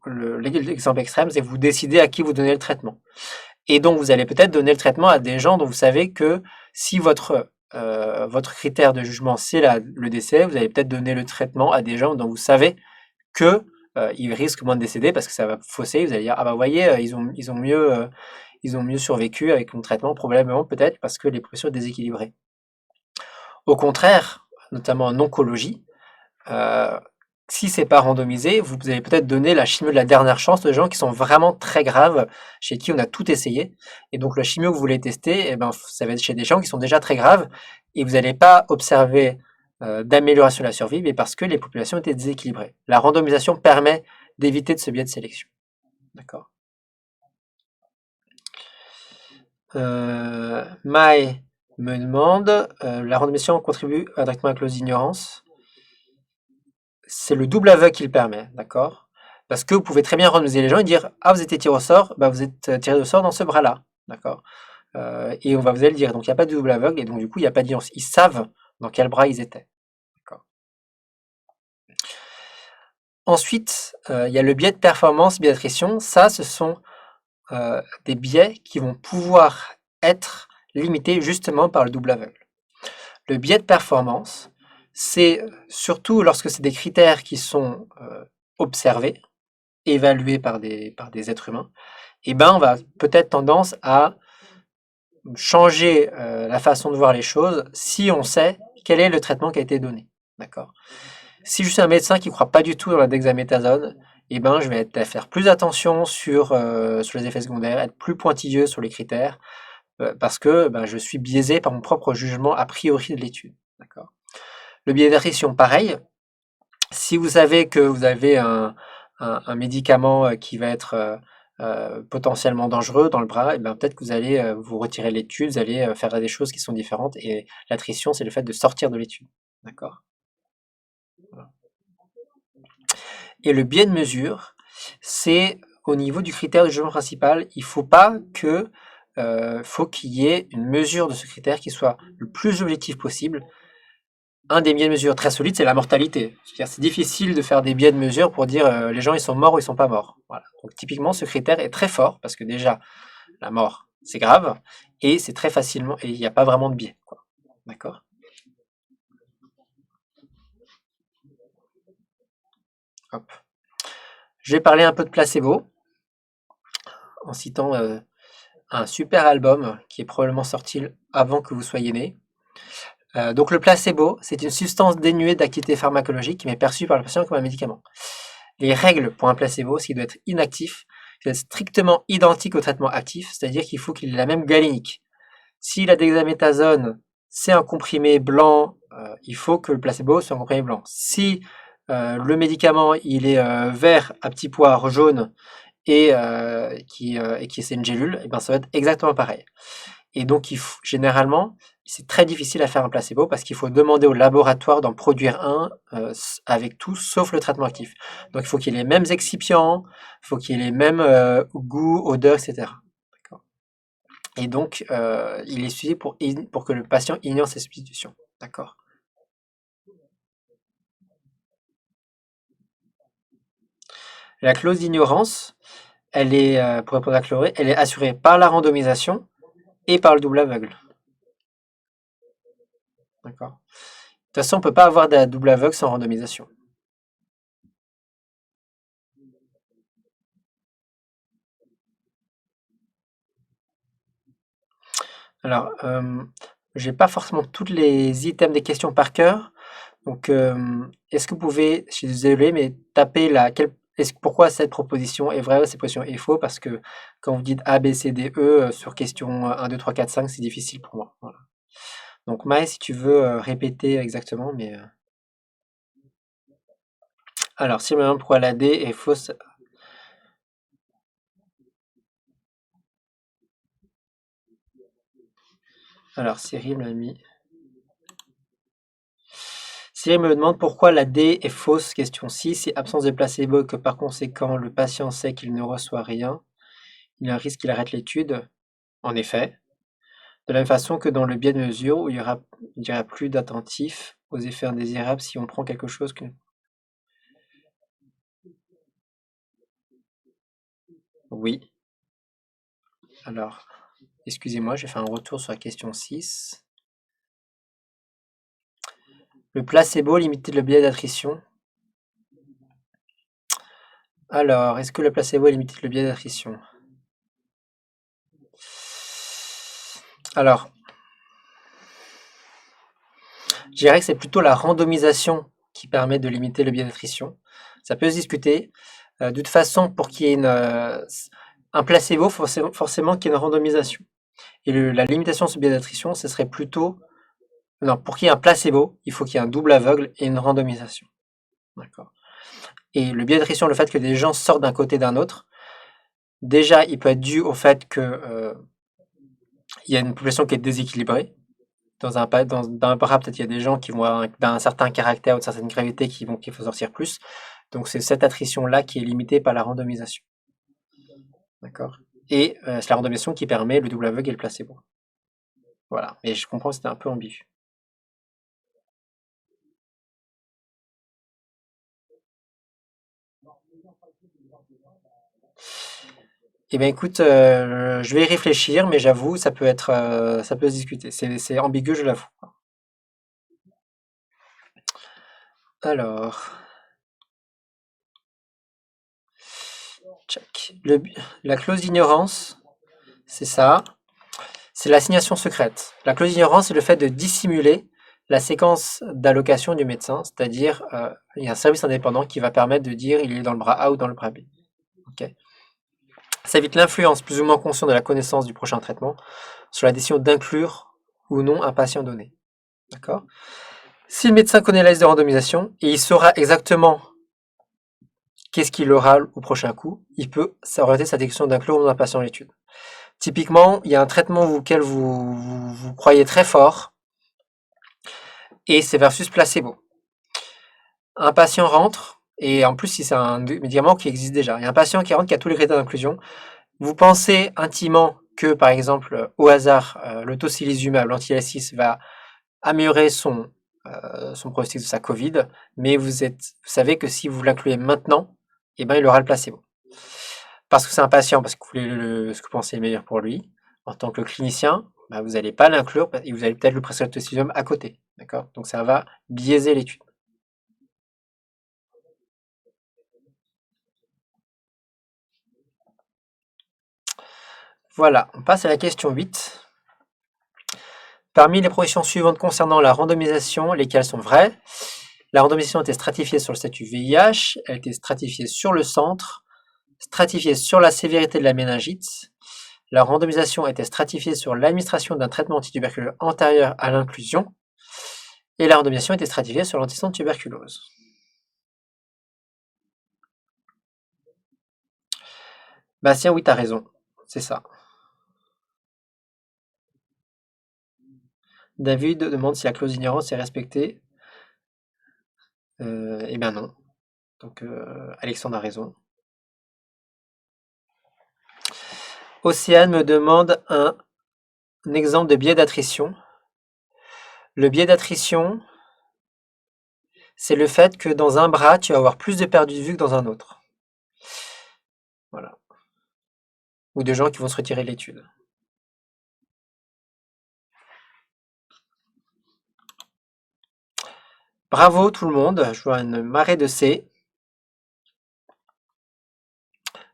l'exemple extrême, c'est que vous décidez à qui vous donnez le traitement. Et donc, vous allez peut-être donner le traitement à des gens dont vous savez que si votre critère de jugement, c'est le décès, vous allez peut-être donner le traitement à des gens dont vous savez que ils risquent moins de décéder parce que ça va fausser. Vous allez dire, ah bah vous voyez, ils ont mieux survécu avec mon traitement, probablement peut-être parce que les pressions sont déséquilibrées. Au contraire, notamment en oncologie, si c'est pas randomisé, vous allez peut-être donner la chimio de la dernière chance aux gens qui sont vraiment très graves, chez qui on a tout essayé. Et donc la chimio que vous voulez tester, eh ben, ça va être chez des gens qui sont déjà très graves, et vous n'allez pas observer d'amélioration de la survie, mais parce que les populations étaient déséquilibrées. La randomisation permet d'éviter de ce biais de sélection. D'accord. Mai me demande, la randomisation contribue indirectement à la clause d'ignorance. C'est le double aveugle qui le permet, d'accord? Parce que vous pouvez très bien randomiser les gens et dire, ah, vous êtes tiré au sort, bah, vous êtes tiré au sort dans ce bras-là, d'accord? Et on va vous allez le dire. Donc il n'y a pas de double aveugle et donc du coup il n'y a pas d'ignorance. Ils savent dans quel bras ils étaient. D'accord. Ensuite, il y a le biais de performance, biais d'attrition. Ça, ce sont des biais qui vont pouvoir être limités justement par le double aveugle. Le biais de performance, c'est surtout lorsque c'est des critères qui sont observés, évalués par des êtres humains, et ben on va peut-être tendance à changer la façon de voir les choses si on sait quel est le traitement qui a été donné. D'accord. Si je suis un médecin qui ne croit pas du tout dans la dexaméthasone, eh ben, je vais faire plus attention sur les effets secondaires, être plus pointilleux sur les critères, parce que je suis biaisé par mon propre jugement a priori de l'étude. D'accord. Le biais d'attrition, pareil. Si vous savez que vous avez un médicament qui va être potentiellement dangereux dans le bras, et ben, peut-être que vous allez vous retirer de l'étude, vous allez faire des choses qui sont différentes. Et l'attrition, c'est le fait de sortir de l'étude. D'accord. Voilà. Et le biais de mesure, c'est au niveau du critère de jugement principal, il faut qu'il y ait une mesure de ce critère qui soit le plus objectif possible. Un des biais de mesure très solides, c'est la mortalité. C'est difficile de faire des biais de mesure pour dire les gens ils sont morts ou ils sont pas morts. Voilà. Donc typiquement, ce critère est très fort parce que déjà, la mort, c'est grave et c'est très facilement et il n'y a pas vraiment de biais. D'accord. Hop. Je vais parler un peu de placebo en citant un super album qui est probablement sorti avant que vous soyez né. Donc le placebo, c'est une substance dénuée d'activité pharmacologique mais perçue par le patient comme un médicament. Les règles pour un placebo, c'est qu'il doit être inactif, il doit être strictement identique au traitement actif, c'est-à-dire qu'il faut qu'il ait la même galénique. Si la dexaméthasone, c'est un comprimé blanc, il faut que le placebo soit un comprimé blanc. Si le médicament, il est vert à petits pois jaune et qui c'est une gélule, et ben ça va être exactement pareil. Et donc, généralement, c'est très difficile à faire un placebo parce qu'il faut demander au laboratoire d'en produire un avec tout sauf le traitement actif. Donc, il faut qu'il y ait les mêmes excipients, il faut qu'il y ait les mêmes goûts, odeurs, etc. D'accord. Et donc, il est suivi pour que le patient ignore ses substitutions. D'accord. La clause d'ignorance, elle est, pour répondre à Chloé, elle est assurée par la randomisation et par le double aveugle. D'accord. De toute façon, on ne peut pas avoir de double aveugle sans randomisation. Alors, j'ai pas forcément tous les items des questions par cœur. Donc, est-ce que vous pouvez, je suis désolé, mais taper pourquoi cette proposition est vraie, cette proposition est faux? Parce que quand vous dites A, B, C, D, E sur question 1, 2, 3, 4, 5, c'est difficile pour moi. Voilà. Donc, Maë, si tu veux répéter exactement, mais. Alors, si maintenant pourquoi la D est fausse. Alors, Cyril m'a mis. Cyril me demande pourquoi la D est fausse, question 6, et absence de placebo, que par conséquent le patient sait qu'il ne reçoit rien. Il y a un risque qu'il arrête l'étude. En effet, de la même façon que dans le biais de mesure où il y aura plus d'attentif aux effets indésirables si on prend quelque chose que... Oui. Alors, excusez-moi, j'ai fait un retour sur la question 6. Le placebo limite le biais d'attrition. Alors, est-ce que le placebo limite le biais d'attrition? Alors, je dirais que c'est plutôt la randomisation qui permet de limiter le biais d'attrition. Ça peut se discuter. De toute façon, pour qu'il y ait un placebo, forcément qu'il y ait une randomisation. Et la limitation de ce biais d'attrition, ce serait plutôt... Non, pour qu'il y ait un placebo, il faut qu'il y ait un double aveugle et une randomisation. D'accord. Et le biais d'attrition, le fait que des gens sortent d'un côté d'un autre, déjà, il peut être dû au fait que il y a une population qui est déséquilibrée. Dans un bras, peut-être il y a des gens qui vont avoir d'un certain caractère ou de certaine gravité qu'il faut sortir plus. Donc c'est cette attrition-là qui est limitée par la randomisation. D'accord. Et c'est la randomisation qui permet le double aveugle et le placebo. Voilà. Mais je comprends que c'était un peu ambigu. Eh bien, écoute, je vais y réfléchir, mais j'avoue, ça peut se discuter. C'est ambigu, je l'avoue. Alors, check. La clause d'ignorance, c'est ça. C'est l'assignation secrète. La clause d'ignorance, c'est le fait de dissimuler la séquence d'allocation du médecin, c'est-à-dire il y a un service indépendant qui va permettre de dire il est dans le bras A ou dans le bras B. Ok. Ça évite l'influence plus ou moins consciente de la connaissance du prochain traitement sur la décision d'inclure ou non un patient donné. D'accord. Si le médecin connaît la liste de randomisation et il saura exactement qu'est-ce qu'il aura au prochain coup, il peut s'orienter sa décision d'inclure ou non un patient dans l'étude. Typiquement, il y a un traitement auquel vous croyez très fort et c'est versus placebo. Un patient rentre, et en plus, si c'est un médicament qui existe déjà, il y a un patient qui rentre qui a tous les critères d'inclusion. Vous pensez intimement que, par exemple, au hasard, le tocilizumab, l'anti-L6, va améliorer son pronostic de sa Covid, mais vous savez que si vous l'incluez maintenant, eh ben, il aura le placebo. Parce que c'est un patient, parce que vous voulez ce que vous pensez est meilleur pour lui. En tant que clinicien, bah, vous n'allez pas l'inclure et vous allez peut-être lui prescrire le tocilizumab à côté. D'accord. Donc ça va biaiser l'étude. Voilà, on passe à la question 8. Parmi les propositions suivantes concernant la randomisation, lesquelles sont vraies? La randomisation était stratifiée sur le statut VIH, elle était stratifiée sur le centre, stratifiée sur la sévérité de la méningite. La randomisation était stratifiée sur l'administration d'un traitement antituberculeux antérieur à l'inclusion. Et la randomisation était stratifiée sur l'antisang de tuberculose. Bastien, oui, t'as raison. C'est ça. David demande si la clause d'ignorance est respectée. Eh bien non. Donc Alexandre a raison. Océane me demande un exemple de biais d'attrition. Le biais d'attrition, c'est le fait que dans un bras, tu vas avoir plus de perdus de vue que dans un autre. Voilà. Ou de gens qui vont se retirer de l'étude. Bravo tout le monde, je vois une marée de C.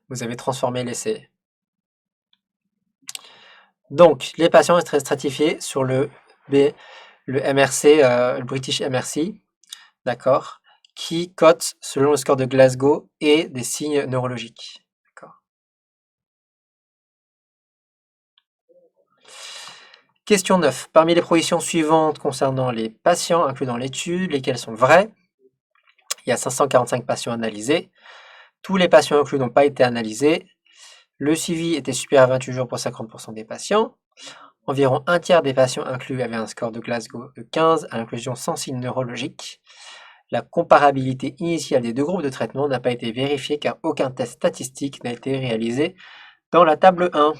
Vous avez transformé l'essai. Donc, les patients seraient stratifiés sur le MRC, le British MRC, d'accord, qui cote selon le score de Glasgow et des signes neurologiques. D'accord. Question 9. Parmi les propositions suivantes concernant les patients inclus dans l'étude, lesquelles sont vraies? Il y a 545 patients analysés. Tous les patients inclus n'ont pas été analysés. Le suivi était supérieur à 28 jours pour 50% des patients. Environ un tiers des patients inclus avaient un score de Glasgow de 15 à l'inclusion sans signe neurologique. La comparabilité initiale des deux groupes de traitement n'a pas été vérifiée car aucun test statistique n'a été réalisé dans la table 1.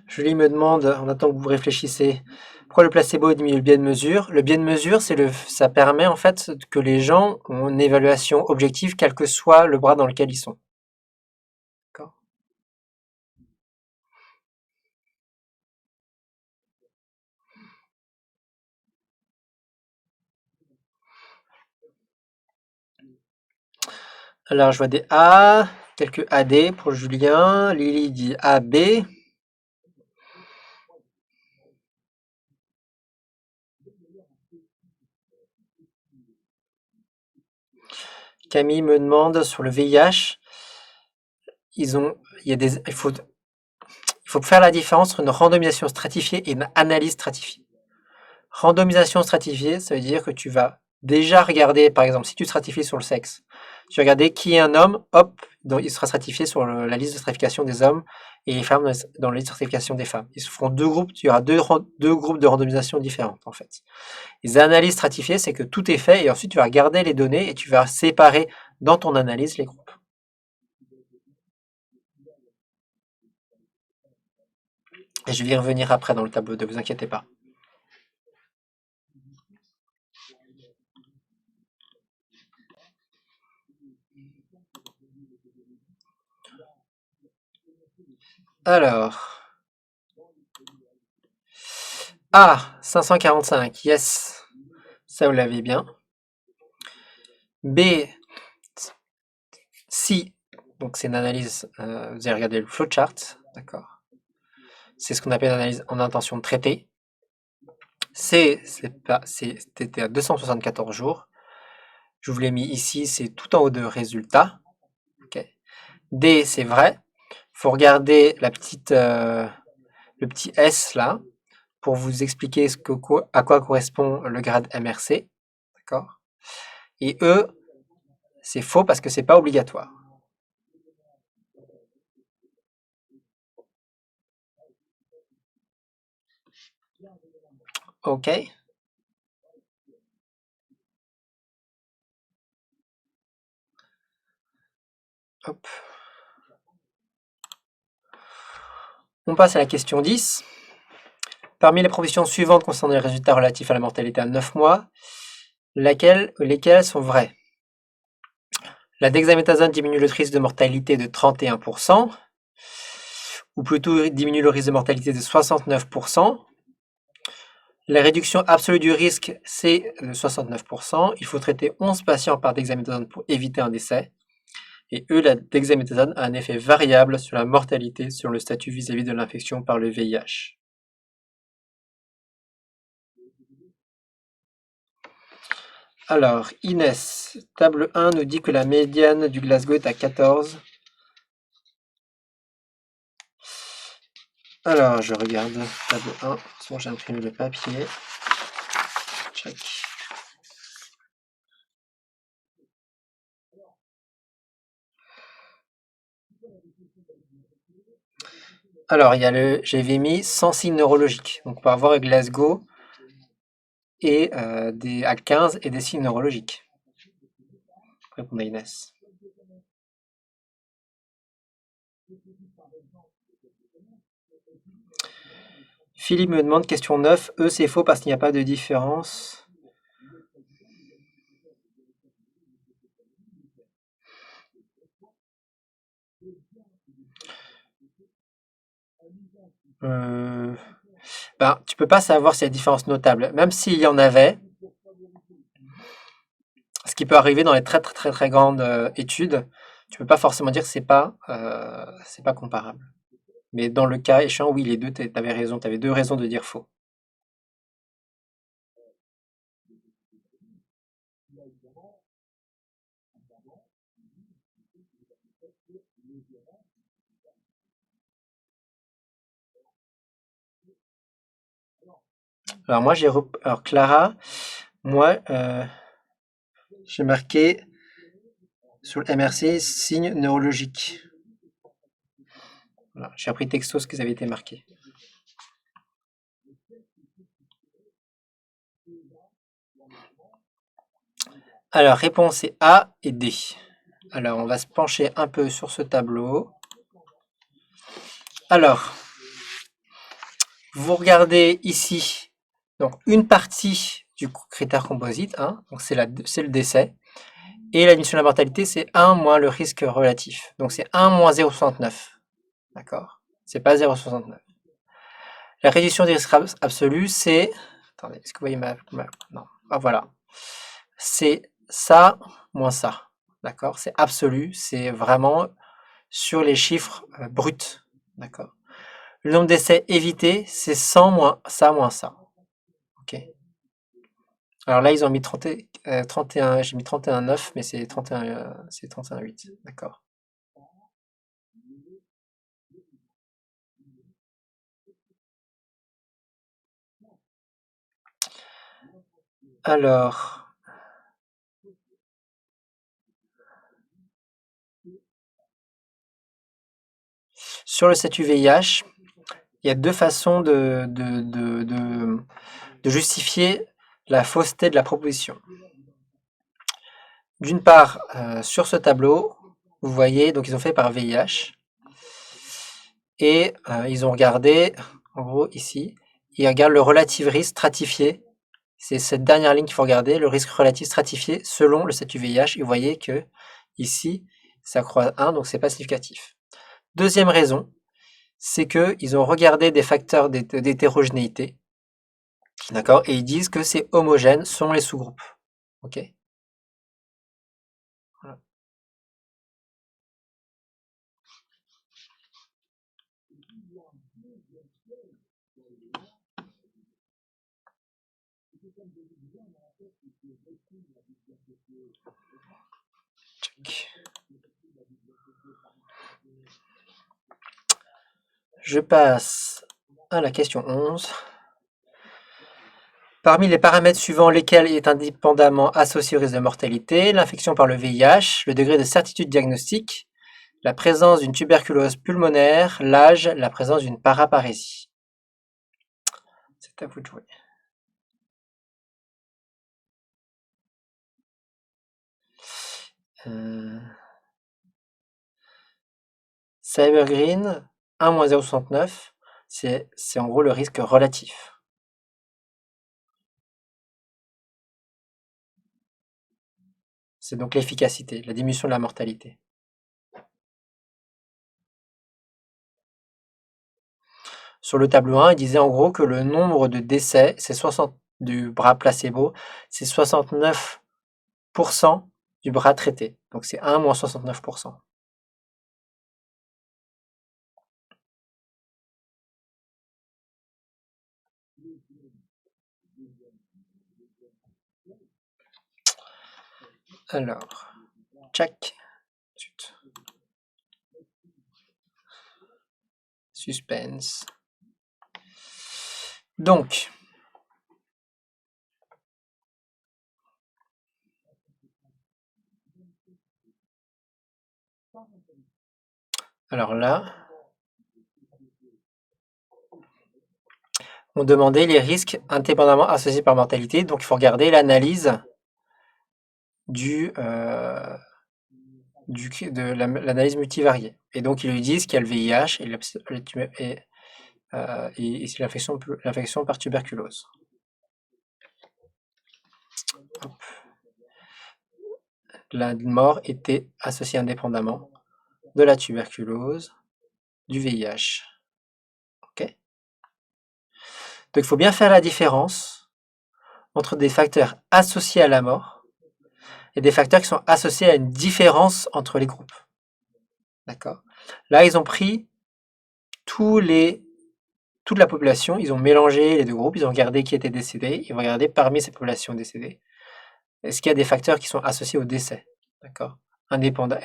Julie me demande, en attendant que vous réfléchissez, pourquoi le placebo diminue le biais de mesure? Le biais de mesure, ça permet en fait que les gens ont une évaluation objective, quel que soit le bras dans lequel ils sont. D'accord. Alors, je vois des A, quelques AD pour Julien. Lily dit AB. Camille me demande sur le VIH, il faut faire la différence entre une randomisation stratifiée et une analyse stratifiée. Randomisation stratifiée, ça veut dire que tu vas déjà regarder, par exemple, si tu stratifies sur le sexe, tu vas regarder qui est un homme, hop, donc il sera stratifié sur la liste de stratification des hommes et les femmes dans la liste de stratification des femmes. Ils se feront deux groupes, il y aura deux groupes de randomisation différentes en fait. Les analyses stratifiées, c'est que tout est fait et ensuite tu vas regarder les données et tu vas séparer dans ton analyse les groupes. Et je vais y revenir après dans le tableau, ne vous inquiétez pas. Alors, A, 545, yes, ça vous l'avez bien. B, si, donc c'est une analyse, vous avez regardé le flowchart, d'accord. C'est ce qu'on appelle une analyse en intention de traiter. C, c'était à 274 jours. Je vous l'ai mis ici, c'est tout en haut de résultats. Okay. D, c'est vrai. Il faut regarder le petit S là, pour vous expliquer à quoi correspond le grade MRC. D'accord. Et E, c'est faux parce que c'est pas obligatoire. Ok. Hop. On passe à la question 10. Parmi les propositions suivantes concernant les résultats relatifs à la mortalité à 9 mois, lesquelles sont vraies? La dexaméthasone diminue le risque de mortalité de 31%, ou plutôt diminue le risque de mortalité de 69%. La réduction absolue du risque, c'est de 69%. Il faut traiter 11 patients par dexaméthasone pour éviter un décès. Et la dexaméthasone a un effet variable sur la mortalité selon le statut vis-à-vis de l'infection par le VIH. Alors, Inès, table 1 nous dit que la médiane du Glasgow est à 14. Alors, je regarde table 1. Sinon, j'ai imprimé le papier. Check. Alors, j'avais mis sans signe neurologique. Donc, on peut avoir Glasgow et à 15 et des signes neurologiques. Répondre à Inès. Philippe me demande, question 9, c'est faux parce qu'il n'y a pas de différence. Tu peux pas savoir s'il y a différence notable. Même s'il y en avait, ce qui peut arriver dans les très très très très grandes études, tu peux pas forcément dire que c'est pas comparable. Mais dans le cas échéant, oui, les deux, tu avais raison, tu avais deux raisons de dire faux. Alors moi, alors Clara, moi, j'ai marqué sur le MRC signe neurologique. Voilà, j'ai appris texto ce qu'ils avaient été marqués. Alors, réponse est A et D. Alors, on va se pencher un peu sur ce tableau. Alors, vous regardez ici, donc une partie du critère composite, hein, donc c'est le décès, et la diminution de la mortalité, c'est 1 moins le risque relatif. Donc c'est 1 moins 0,69. D'accord? C'est pas 0,69. La réduction des risques absolus, c'est... Attendez, est-ce que vous voyez Non. Ah, voilà. C'est ça moins ça. D'accord? C'est absolu, c'est vraiment sur les chiffres bruts. D'accord? Le nombre d'essais évités, c'est 100 moins ça. Ok? Alors là, ils ont mis 31, j'ai mis 31,9, mais c'est 31,8. D'accord. Alors, sur le statut VIH, il y a deux façons de justifier la fausseté de la proposition. D'une part, sur ce tableau, vous voyez, donc ils ont fait par VIH, et ils ont regardé, en gros ici, ils regardent le relative risque stratifié. C'est cette dernière ligne qu'il faut regarder, le risque relatif stratifié selon le statut VIH. Et vous voyez que ici, ça croît 1, donc c'est pas significatif. Deuxième raison, c'est qu'ils ont regardé des facteurs d'hétérogénéité, d'accord, et ils disent que c'est homogène selon les sous-groupes. Ok. Voilà. Check. Je passe à la question 11. Parmi les paramètres suivants, lesquels est indépendamment associé au risque de mortalité, l'infection par le VIH, le degré de certitude diagnostique, la présence d'une tuberculose pulmonaire, l'âge, la présence d'une paraparésie. C'est à vous de jouer. Cybergreen, 1-0,69, c'est en gros le risque relatif. C'est donc l'efficacité, la diminution de la mortalité. Sur le tableau 1, il disait en gros que le nombre de décès, c'est 60 du bras placebo, c'est 69% du bras traité. Donc c'est 1 moins 69%. Alors, check. Suspense. Donc, alors là, on demandait les risques indépendamment associés par mortalité. Donc, il faut regarder l'analyse de l'analyse multivariée. Et donc, ils lui disent qu'il y a le VIH et c'est l'infection par tuberculose. Hop. La mort était associée indépendamment de la tuberculose, du VIH. Ok. Donc, il faut bien faire la différence entre des facteurs associés à la mort et des facteurs qui sont associés à une différence entre les groupes. D'accord. Là, ils ont pris toute la population, ils ont mélangé les deux groupes, ils ont regardé qui était décédé, ils vont regarder parmi ces populations décédées, est-ce qu'il y a des facteurs qui sont associés au décès. D'accord. Indépendant.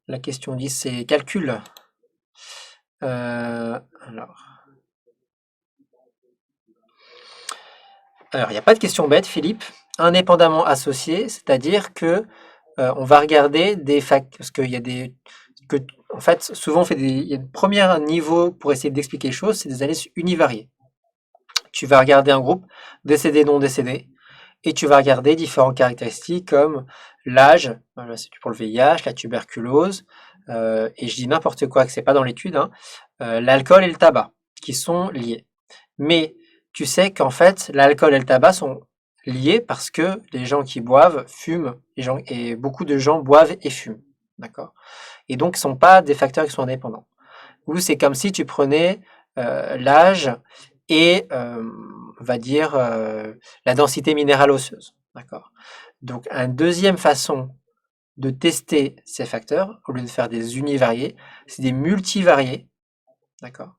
La question 10, c'est calcul. Alors, il n'y a pas de question bête, Philippe. Indépendamment associé, c'est-à-dire que on va regarder des facteurs, parce qu'il y a des... en fait, souvent, il y a un premier niveau pour essayer d'expliquer les choses, c'est des analyses univariées. Tu vas regarder un groupe décédé, non décédé, et tu vas regarder différentes caractéristiques comme l'âge, voilà, c'est pour le VIH, la tuberculose, et je dis n'importe quoi que c'est pas dans l'étude, hein, l'alcool et le tabac, qui sont liés. Mais tu sais qu'en fait, l'alcool et le tabac sont liés parce que les gens qui boivent fument, et beaucoup de gens boivent et fument, d'accord. Et donc, ce ne sont pas des facteurs qui sont indépendants. Ou c'est comme si tu prenais l'âge et, on va dire, la densité minérale osseuse, d'accord. Donc, une deuxième façon de tester ces facteurs, au lieu de faire des univariés, c'est des multivariés, d'accord,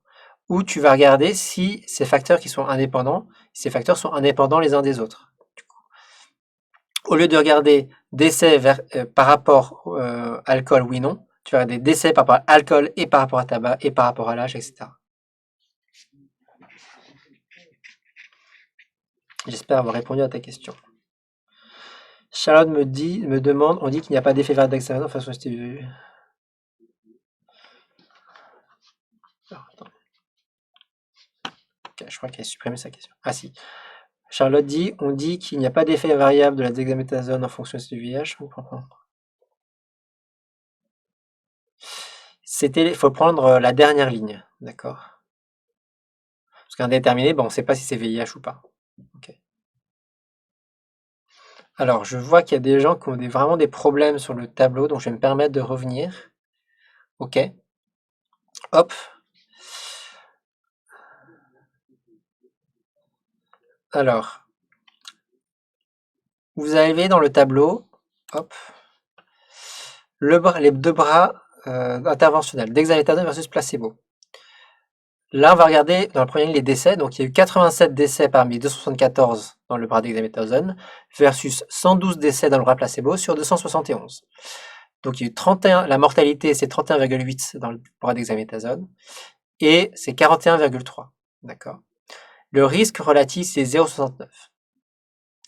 où tu vas regarder si ces facteurs qui sont indépendants, ces facteurs sont indépendants les uns des autres. Au lieu de regarder décès par rapport alcool, oui, non, tu vas regarder décès par rapport à alcool et par rapport à tabac et par rapport à l'âge, etc. J'espère avoir répondu à ta question. Charlotte me demande, on dit qu'il n'y a pas d'effet d'accélération face au stimulus. Okay, je crois qu'elle a supprimé sa question. Ah si. Charlotte dit, on dit qu'il n'y a pas d'effet variable de la dexaméthasone en fonction du VIH. Il faut prendre la dernière ligne, d'accord. Parce qu'indéterminé, on ne sait pas si c'est VIH ou pas. Okay. Alors, je vois qu'il y a des gens qui ont vraiment des problèmes sur le tableau, donc je vais me permettre de revenir. Ok. Hop. Alors, vous avez dans le tableau, hop, les deux bras interventionnels, dexaméthasone versus placebo. Là, on va regarder dans la première ligne les décès. Donc, il y a eu 87 décès parmi 274 dans le bras dexaméthasone versus 112 décès dans le bras placebo sur 271. Donc, il y a eu 31, la mortalité, c'est 31,8 dans le bras dexaméthasone et c'est 41,3. D'accord. Le risque relatif, c'est 0,69.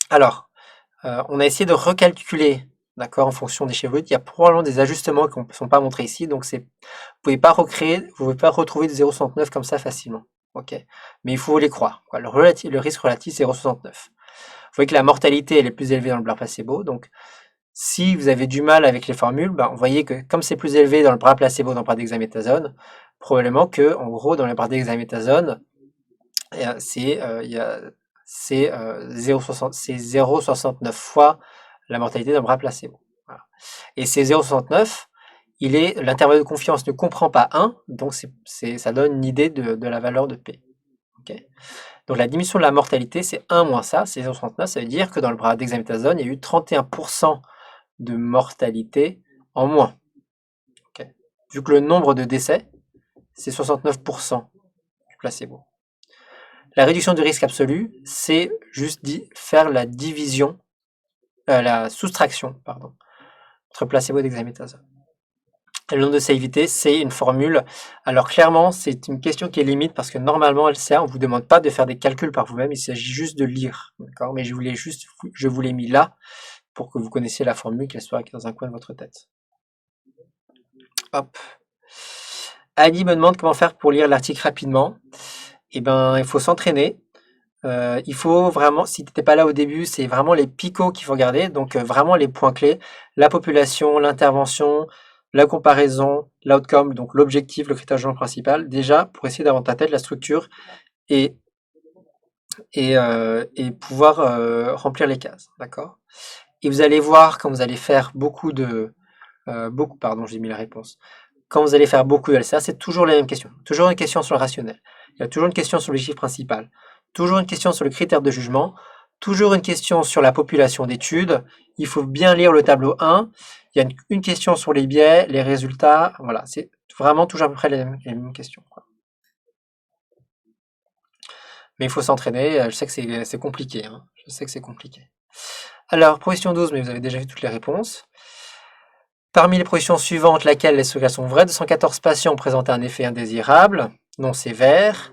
Alors, on a essayé de recalculer, d'accord, en fonction des chiffres. Il y a probablement des ajustements qui ne sont pas montrés ici, donc vous ne pouvez pas retrouver des 0,69 comme ça facilement. Ok, mais il faut les croire. Quoi. Le risque relatif, c'est 0,69. Vous voyez que la mortalité elle est plus élevée dans le bras placebo, donc si vous avez du mal avec les formules, vous voyez que comme c'est plus élevé dans le bras placebo dans le bras dexaméthasone, probablement que, en gros, dans le bras dexaméthasone, c'est 0,69 fois la mortalité d'un bras placebo. Voilà. Et c'est 0,69, l'intervalle de confiance ne comprend pas 1, donc ça donne une idée de la valeur de P. Okay. Donc la diminution de la mortalité, c'est 1 moins ça, c'est 0,69, ça veut dire que dans le bras dexamethasone, il y a eu 31% de mortalité en moins. Okay. Vu que le nombre de décès, c'est 69% du placebo. La réduction du risque absolu, c'est juste faire la division, la soustraction, pardon, entre placebo et dexamethasone. Le nombre de CIVT, c'est une formule. Alors clairement, c'est une question qui est limite parce que normalement, elle sert. On ne vous demande pas de faire des calculs par vous-même. Il s'agit juste de lire. D'accord ? Mais je vous l'ai mis là pour que vous connaissiez la formule, qu'elle soit dans un coin de votre tête. Hop. Adi me demande comment faire pour lire l'article rapidement. Eh ben, il faut s'entraîner. Il faut vraiment, si tu n'étais pas là au début, c'est vraiment les picots qu'il faut regarder. Donc vraiment les points clés, la population, l'intervention, la comparaison, l'outcome, donc l'objectif, le critère de jugement principal, déjà pour essayer d'avoir dans ta tête la structure et pouvoir remplir les cases, d'accord? Et vous allez voir quand vous allez faire pardon, j'ai mis la réponse. Quand vous allez faire beaucoup de LCA, c'est toujours les mêmes questions. Toujours une question sur le rationnel. Il y a toujours une question sur l'objectif principal. Toujours une question sur le critère de jugement. Toujours une question sur la population d'études. Il faut bien lire le tableau 1. Il y a une question sur les biais, les résultats. Voilà, c'est vraiment toujours à peu près les mêmes questions, quoi. Mais il faut s'entraîner. Je sais que c'est compliqué. Hein. Je sais que c'est compliqué. Alors, question 12, mais vous avez déjà vu toutes les réponses. Parmi les positions suivantes, laquelle les cas sont vraies? 214 patients ont présenté un effet indésirable, non sévère.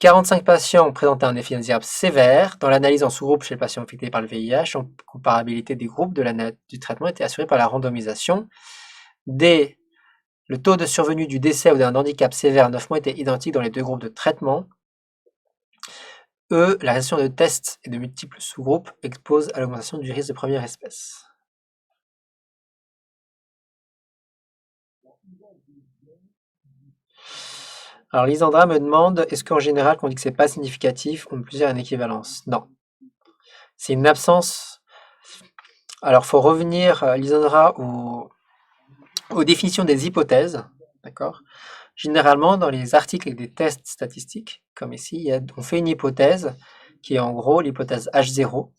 45 patients ont présenté un effet indésirable sévère. Dans l'analyse en sous-groupe chez les patients infectés par le VIH, en comparabilité des groupes du traitement était assurée par la randomisation. D. Le taux de survenue du décès ou d'un handicap sévère à 9 mois était identique dans les deux groupes de traitement. E. La réalisation de tests et de multiples sous-groupes expose à l'augmentation du risque de première espèce. Alors Lisandra me demande, est-ce qu'en général, quand on dit que c'est pas significatif, on peut dire une équivalence? Non. C'est une absence. Alors, il faut revenir, Lisandra, aux définitions des hypothèses. D'accord? Généralement, dans les articles avec des tests statistiques, comme ici, on fait une hypothèse qui est en gros l'hypothèse H0.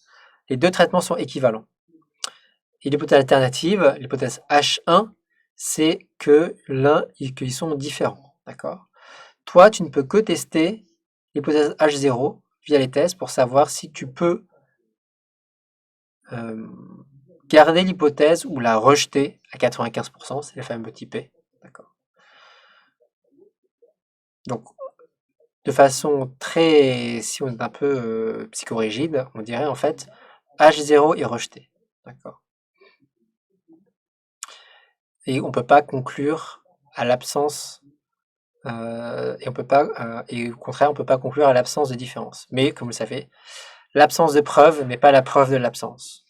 Les deux traitements sont équivalents. Et l'hypothèse alternative, l'hypothèse H1, c'est qu'ils sont différents. D'accord? Toi, tu ne peux que tester l'hypothèse H0 via les tests pour savoir si tu peux garder l'hypothèse ou la rejeter à 95%, c'est le fameux type P. D'accord. Donc, de façon si on est un peu psychorigide, on dirait en fait H0 est rejeté. D'accord. Et on ne peut pas conclure à l'absence et au contraire, on ne peut pas conclure à l'absence de différence. Mais comme vous le savez, l'absence de preuve n'est pas la preuve de l'absence.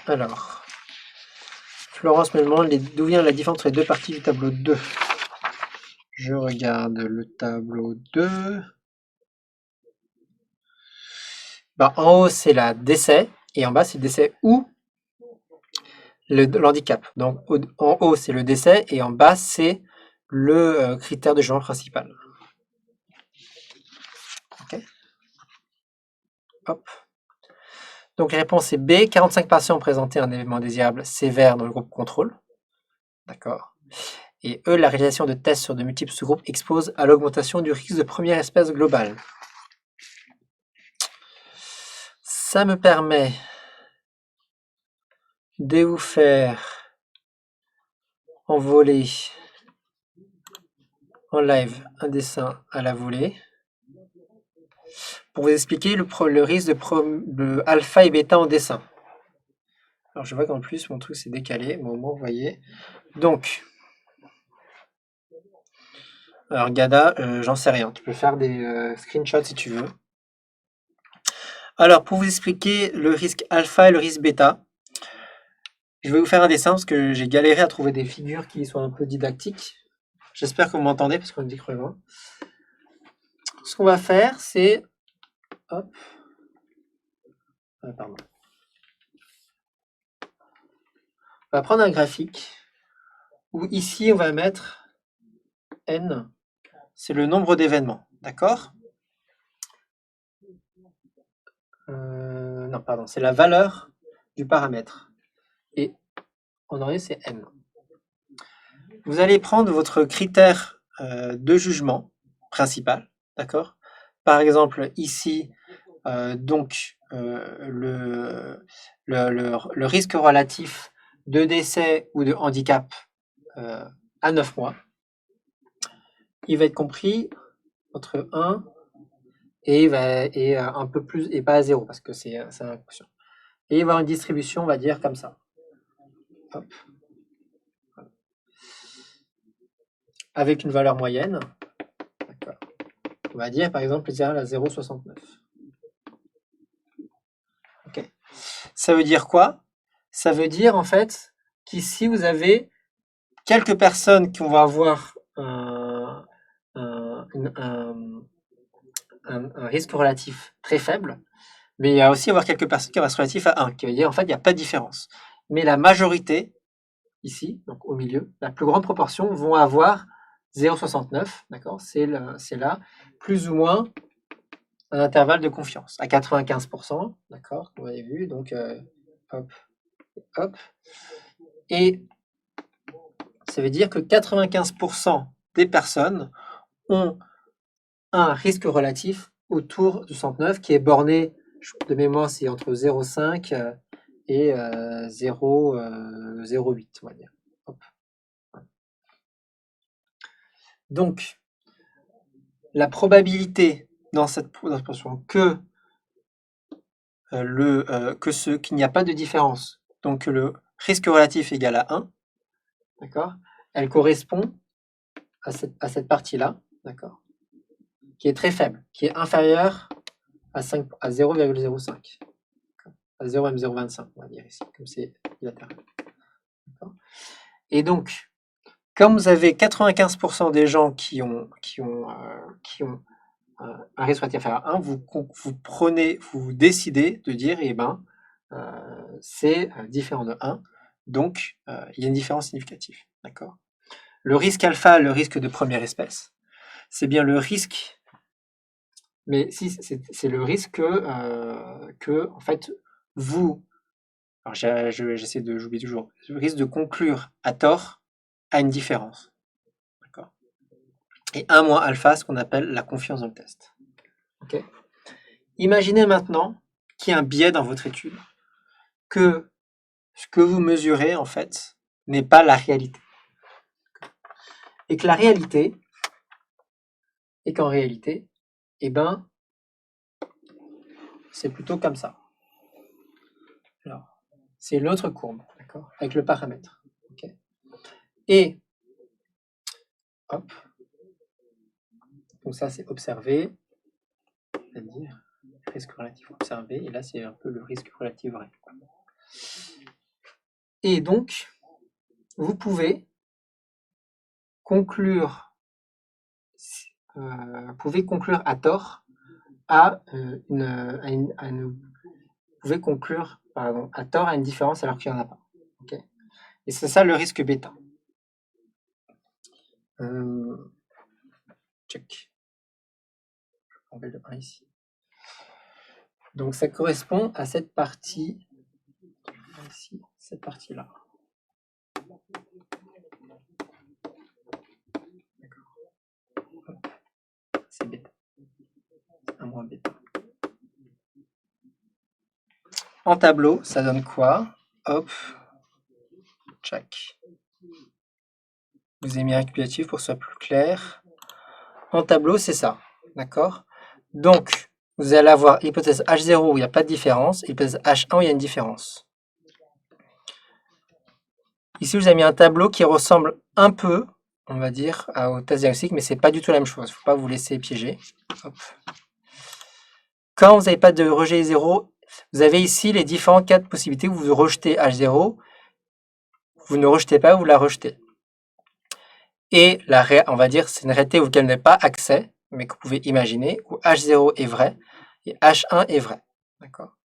Alors, Florence me demande d'où vient la différence entre les deux parties du tableau 2. Je regarde le tableau 2. En haut, c'est la décès, et en bas, c'est le décès ou l'handicap. Donc, en haut, c'est le décès, et en bas, c'est le critère de jugement principal. Ok. Hop. Donc, la réponse est B. 45 patients ont présenté un événement désirable sévère dans le groupe contrôle. D'accord. Et E, la réalisation de tests sur de multiples sous-groupes expose à l'augmentation du risque de première espèce globale. Ça me permet de vous faire envoler en live un dessin à la volée pour vous expliquer le risque de alpha et bêta en dessin. Alors je vois qu'en plus mon truc s'est décalé, mais au moins vous voyez. Donc, alors Gada, j'en sais rien, tu peux faire des screenshots si tu veux. Alors pour vous expliquer le risque alpha et le risque bêta, Je vais vous faire un dessin parce que j'ai galéré à trouver des figures qui soient un peu didactiques. J'espère que vous m'entendez parce qu'on me dit que loin. Ce qu'on va faire, c'est... Hop. Pardon. On va prendre un graphique où ici, on va mettre n. C'est le nombre d'événements, d'accord? Non, pardon, c'est la valeur du paramètre. Et en anglais, c'est n. Vous allez prendre votre critère de jugement principal, d'accord? Par exemple, ici, donc, le risque relatif de décès ou de handicap à 9 mois, il va être compris entre 1 et un peu plus, et pas à 0, parce que c'est un quotient. Et il va y avoir une distribution, on va dire, comme ça. Hop. Avec une valeur moyenne. D'accord. On va dire, par exemple, à 0,69. Ok. Ça veut dire quoi? Ça veut dire, en fait, qu'ici, vous avez quelques personnes qui vont avoir un risque relatif très faible, mais il va aussi avoir quelques personnes qui ont un risque relatif à 1, qui veut dire en fait il n'y a pas de différence. Mais la majorité, ici, donc au milieu, la plus grande proportion vont avoir 0,69, d'accord, c'est là, plus ou moins un intervalle de confiance, à 95%, d'accord, vous avez vu, donc hop, hop, et ça veut dire que 95% des personnes ont un risque relatif autour du 69 qui est borné, de mémoire, c'est entre 0,5 et 0,08, on va dire. Hop. Donc, la probabilité dans cette proportion qu'il n'y a pas de différence, donc que le risque relatif égale à 1, d'accord, elle correspond à cette partie-là, d'accord, qui est très faible, qui est inférieure à 0,05, à 0,025, on va dire ici, comme c'est latéral. Et donc, comme vous avez 95% des gens qui ont un risque relatif inférieur à 1, vous décidez de dire, eh ben, c'est différent de 1, donc il y a une différence significative, d'accord? Le risque alpha, le risque de première espèce, c'est bien le risque, mais si c'est le risque que en fait vous, alors j'essaie de, j'oublie toujours, le risque de conclure à tort à une différence, d'accord? Et 1 moins alpha, ce qu'on appelle la confiance dans le test. Okay. Imaginez maintenant qu'il y a un biais dans votre étude, que ce que vous mesurez en fait n'est pas la réalité, et que la réalité est qu'en réalité, eh ben, c'est plutôt comme ça. Alors, c'est l'autre courbe, d'accord, avec le paramètre. Okay. Et hop, donc ça c'est observé, c'est-à-dire risque relatif observé, et là c'est un peu le risque relatif vrai. Et donc, vous pouvez conclure à tort à tort à une différence alors qu'il n'y en a pas. Okay. Et c'est ça le risque bêta. Check. On va le 1 ici. Donc ça correspond à cette partie ici, cette partie-là. C'est bêta. C'est 1 moins bêta. En tableau, ça donne quoi? Hop. Check. Je vous ai mis un récapitulatif pour que ce soit plus clair. En tableau, c'est ça. D'accord? Donc, vous allez avoir hypothèse H0 où il n'y a pas de différence, et hypothèse H1 où il y a une différence. Ici, je vous ai mis un tableau qui ressemble un peu, on va dire, au test diagnostic, mais ce n'est pas du tout la même chose. Il ne faut pas vous laisser piéger. Hop. Quand vous n'avez pas de rejet 0, vous avez ici les différents cas de possibilités où vous rejetez H0 vous ne rejetez pas, vous la rejetez. Et on va dire, c'est une réalité auquel vous n'avez pas accès, mais que vous pouvez imaginer, où H0 est vrai et H1 est vrai. D'accord.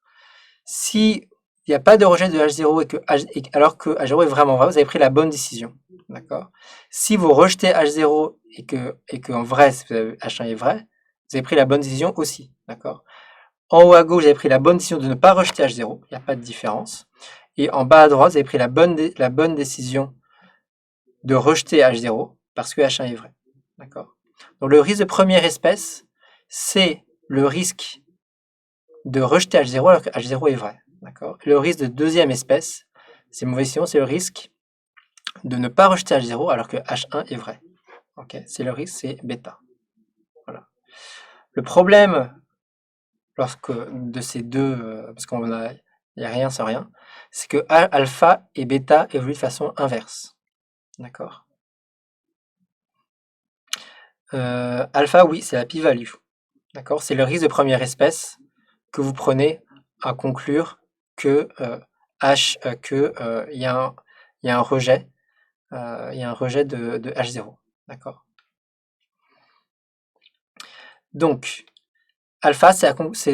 Si il n'y a pas de rejet de H0 alors que H0 est vraiment vrai, vous avez pris la bonne décision. D'accord. Si vous rejetez H0 et que en vrai, H1 est vrai, vous avez pris la bonne décision aussi. D'accord. En haut à gauche, vous avez pris la bonne décision de ne pas rejeter H0, il n'y a pas de différence. Et en bas à droite, vous avez pris la bonne décision de rejeter H0 parce que H1 est vrai. D'accord. Donc le risque de première espèce, c'est le risque de rejeter H0 alors que H0 est vrai. D'accord. Le risque de deuxième espèce, c'est mauvais sinon, c'est le risque de ne pas rejeter H0 alors que H1 est vrai. Okay. C'est le risque, c'est bêta. Voilà. Le problème de ces deux, parce qu'il n'y a rien sans rien, c'est que alpha et bêta évoluent de façon inverse. D'accord. Alpha, oui, c'est la p-value. D'accord. C'est le risque de première espèce que vous prenez à conclure que il y a un rejet, de H0. D'accord. Donc, alpha, c'est la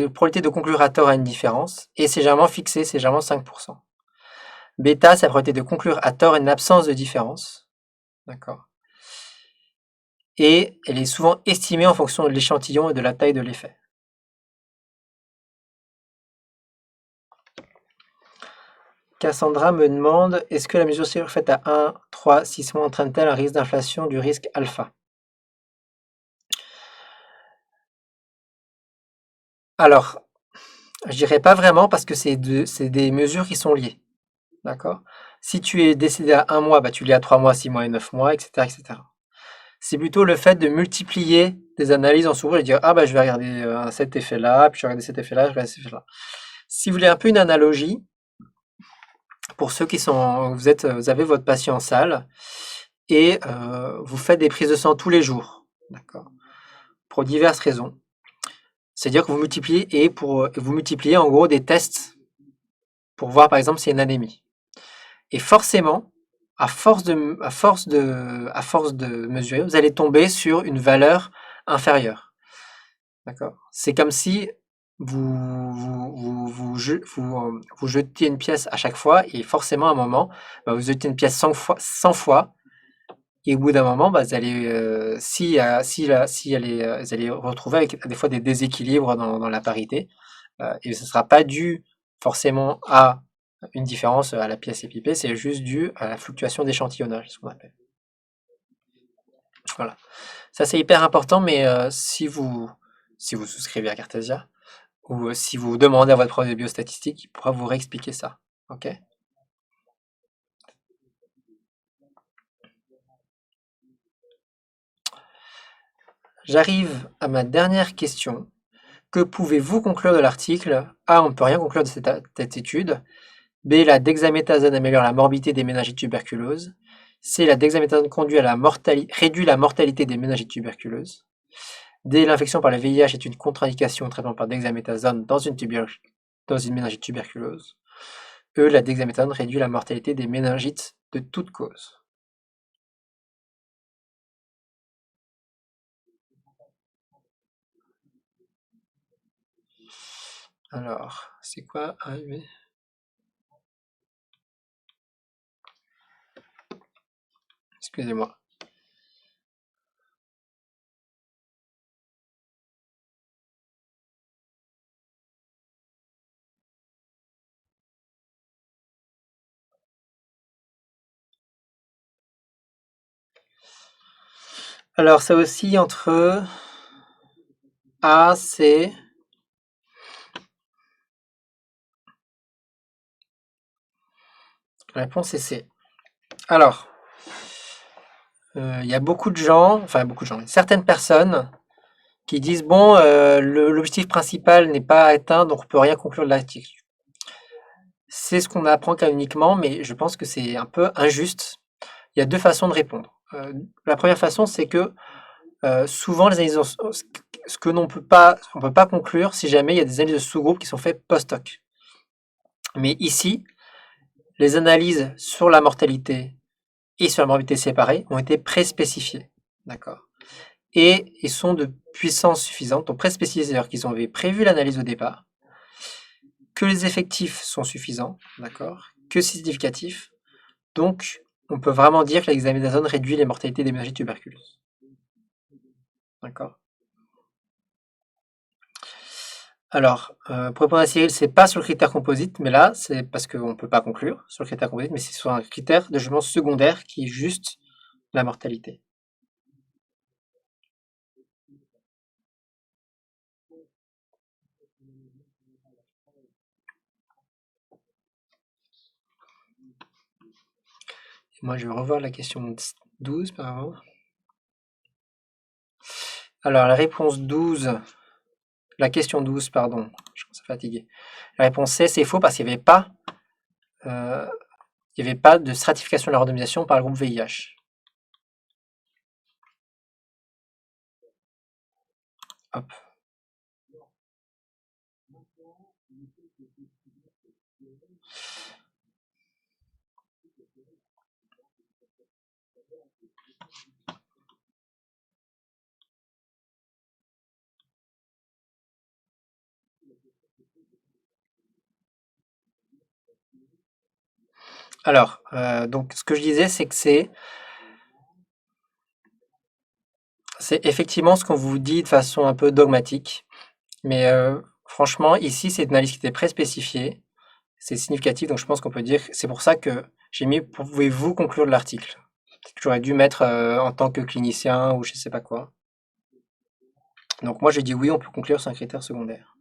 probabilité de conclure à tort à une différence, et c'est généralement fixé, c'est généralement 5%. Bêta, c'est la probabilité de conclure à tort à une absence de différence. D'accord. Et elle est souvent estimée en fonction de l'échantillon et de la taille de l'effet. Cassandra me demande, est-ce que la mesure faite à 1, 3, 6 mois entraîne-t-elle un risque d'inflation du risque alpha? Alors, je dirais pas vraiment parce que c'est des mesures qui sont liées. D'accord. Si tu es décédé à 1 mois, bah, tu l'es à 3 mois, 6 mois et 9 mois, etc. etc. C'est plutôt le fait de multiplier des analyses en sous-groupe et dire ah bah je vais regarder cet effet-là, puis je vais regarder cet effet-là, je vais regarder cet effet-là. Si vous voulez un peu une analogie, pour ceux qui sont, vous avez votre patient en salle et vous faites des prises de sang tous les jours, d'accord, pour diverses raisons. C'est-à-dire que vous multipliez vous multipliez en gros des tests pour voir par exemple s'il y a une anémie. Et forcément, à force de mesurer, vous allez tomber sur une valeur inférieure. D'accord. C'est comme si vous jetiez une pièce à chaque fois et forcément à un moment, bah, vous jetez une pièce 100 fois et au bout d'un moment, bah, vous allez, vous allez retrouver avec des fois des déséquilibres dans la parité et ce ne sera pas dû forcément à une différence à la pièce épipée, c'est juste dû à la fluctuation d'échantillonnage, ce qu'on appelle. Voilà. Ça, c'est hyper important, mais si vous souscrivez à Cartesia, ou si vous demandez à votre prof de biostatistique, il pourra vous réexpliquer ça. Ok. J'arrive à ma dernière question. Que pouvez-vous conclure de l'article? A. On ne peut rien conclure de cette étude. B. La dexaméthasone améliore la morbidité des méningites tuberculeuses. C. La dexaméthasone réduit la mortalité des méningites tuberculeuses. D. L'infection par le VIH est une contre-indication au traitement par dexaméthasone dans une méningite tuberculeuse. E. La dexaméthasone réduit la mortalité des méningites de toute cause. Alors, c'est quoi A et B? Excusez-moi. Alors, ça oscille entre A, C. La réponse est C. Alors, il y a beaucoup de gens, certaines personnes qui disent bon, l'objectif principal n'est pas atteint, donc on ne peut rien conclure de l'article. C'est ce qu'on apprend canoniquement, mais je pense que c'est un peu injuste. Il y a deux façons de répondre. La première façon, c'est que souvent les analyses, ce que on peut pas conclure si jamais il y a des analyses de sous-groupes qui sont faites post-hoc. Mais ici, les analyses sur la mortalité et sur la morbidité séparée ont été préspécifiées. D'accord. Et ils sont de puissance suffisante, donc préspécifiés, c'est-à-dire qu'ils avaient prévu l'analyse au départ, que les effectifs sont suffisants, d'accord, que c'est significatif. Donc, on peut vraiment dire que l'examination réduit les mortalités des méningites tuberculeuses. D'accord. Alors, pour répondre à Cyril, c'est pas sur le critère composite, mais là, c'est parce qu'on ne peut pas conclure sur le critère composite, mais c'est sur un critère de jugement secondaire qui est juste la mortalité. Et moi, je vais revoir la question 12 par exemple. Alors, la réponse 12, la question 12, pardon, je commence à fatiguer. La réponse C, c'est faux parce qu'il n'y avait pas de stratification de la randomisation par le groupe VIH. Hop. Alors, donc ce que je disais, c'est que c'est effectivement ce qu'on vous dit de façon un peu dogmatique, mais franchement, ici, c'est une analyse qui était pré-spécifiée, c'est significatif, donc je pense qu'on peut dire, c'est pour ça que j'ai mis, pouvez-vous conclure de l'article? J'aurais dû mettre en tant que clinicien ou je sais pas quoi. Donc moi, j'ai dit oui, on peut conclure sur un critère secondaire.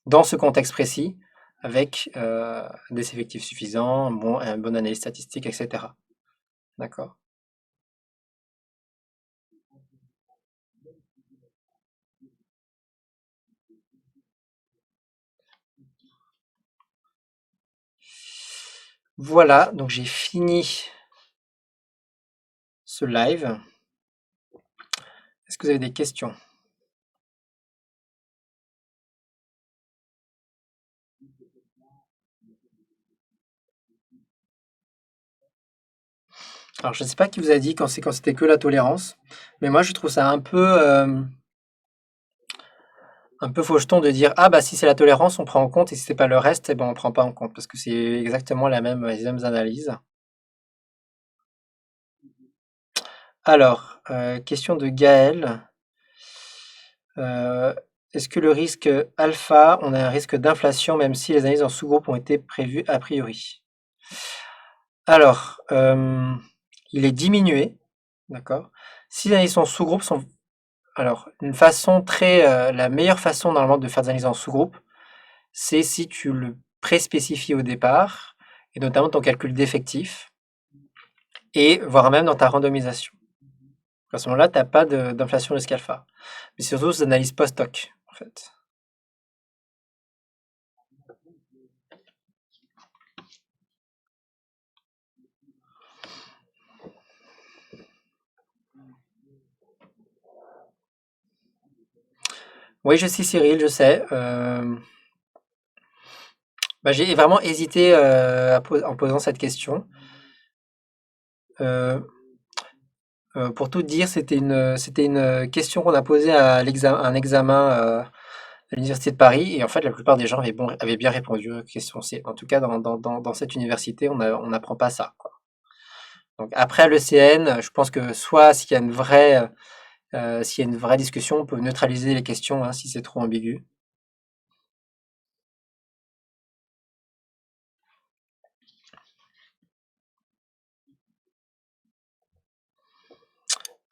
Dans ce contexte précis, avec des effectifs suffisants, une bonne analyse statistique, etc. D'accord. Voilà, donc j'ai fini ce live. Est-ce que vous avez des questions? Alors, je ne sais pas qui vous a dit quand c'était que la tolérance, mais moi je trouve ça un peu faucheton de dire ah bah si c'est la tolérance on prend en compte et si c'est pas le reste eh ben on prend pas en compte parce que c'est exactement les mêmes analyses. Alors, question de Gaël. Est-ce que le risque alpha, on a un risque d'inflation même si les analyses en sous-groupe ont été prévues a priori? Alors, il est diminué, d'accord? Si les analyses en sous-groupe sont... Alors, la meilleure façon normalement de faire des analyses en sous-groupe, c'est si tu le préspécifies au départ, et notamment ton calcul d'effectifs, et voire même dans ta randomisation. À ce moment-là, tu n'as pas d'inflation risque alpha. Mais surtout, c'est analyse post-hoc, en fait. Oui, je sais Cyril, je sais. J'ai vraiment hésité en posant cette question. Pour tout dire, c'était une question qu'on a posée à un examen à l'Université de Paris, et en fait, la plupart des gens avaient bien répondu à la question. En tout cas, dans cette université, on n'apprend pas ça, quoi. Donc, après, à l'ECN, je pense que soit s'il y a une vraie discussion, on peut neutraliser les questions hein, si c'est trop ambigu.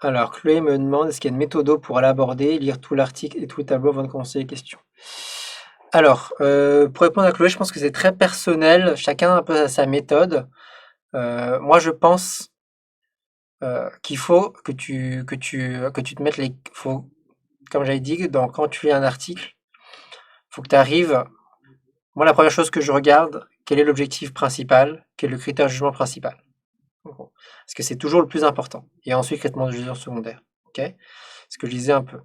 Alors, Chloé me demande est-ce qu'il y a une méthode pour l'aborder, lire tout l'article et tout le tableau avant de commencer les questions. Alors, pour répondre à Chloé, je pense que c'est très personnel, chacun a un peu sa méthode. Moi, je pense qu'il faut que tu te mettes comme j'avais dit, quand tu lis un article, faut que tu arrives. Moi, la première chose que je regarde, quel est l'objectif principal, quel est le critère de jugement principal. Parce que c'est toujours le plus important. Et ensuite, traitement de jugement secondaire. Ok? Ce que je disais un peu.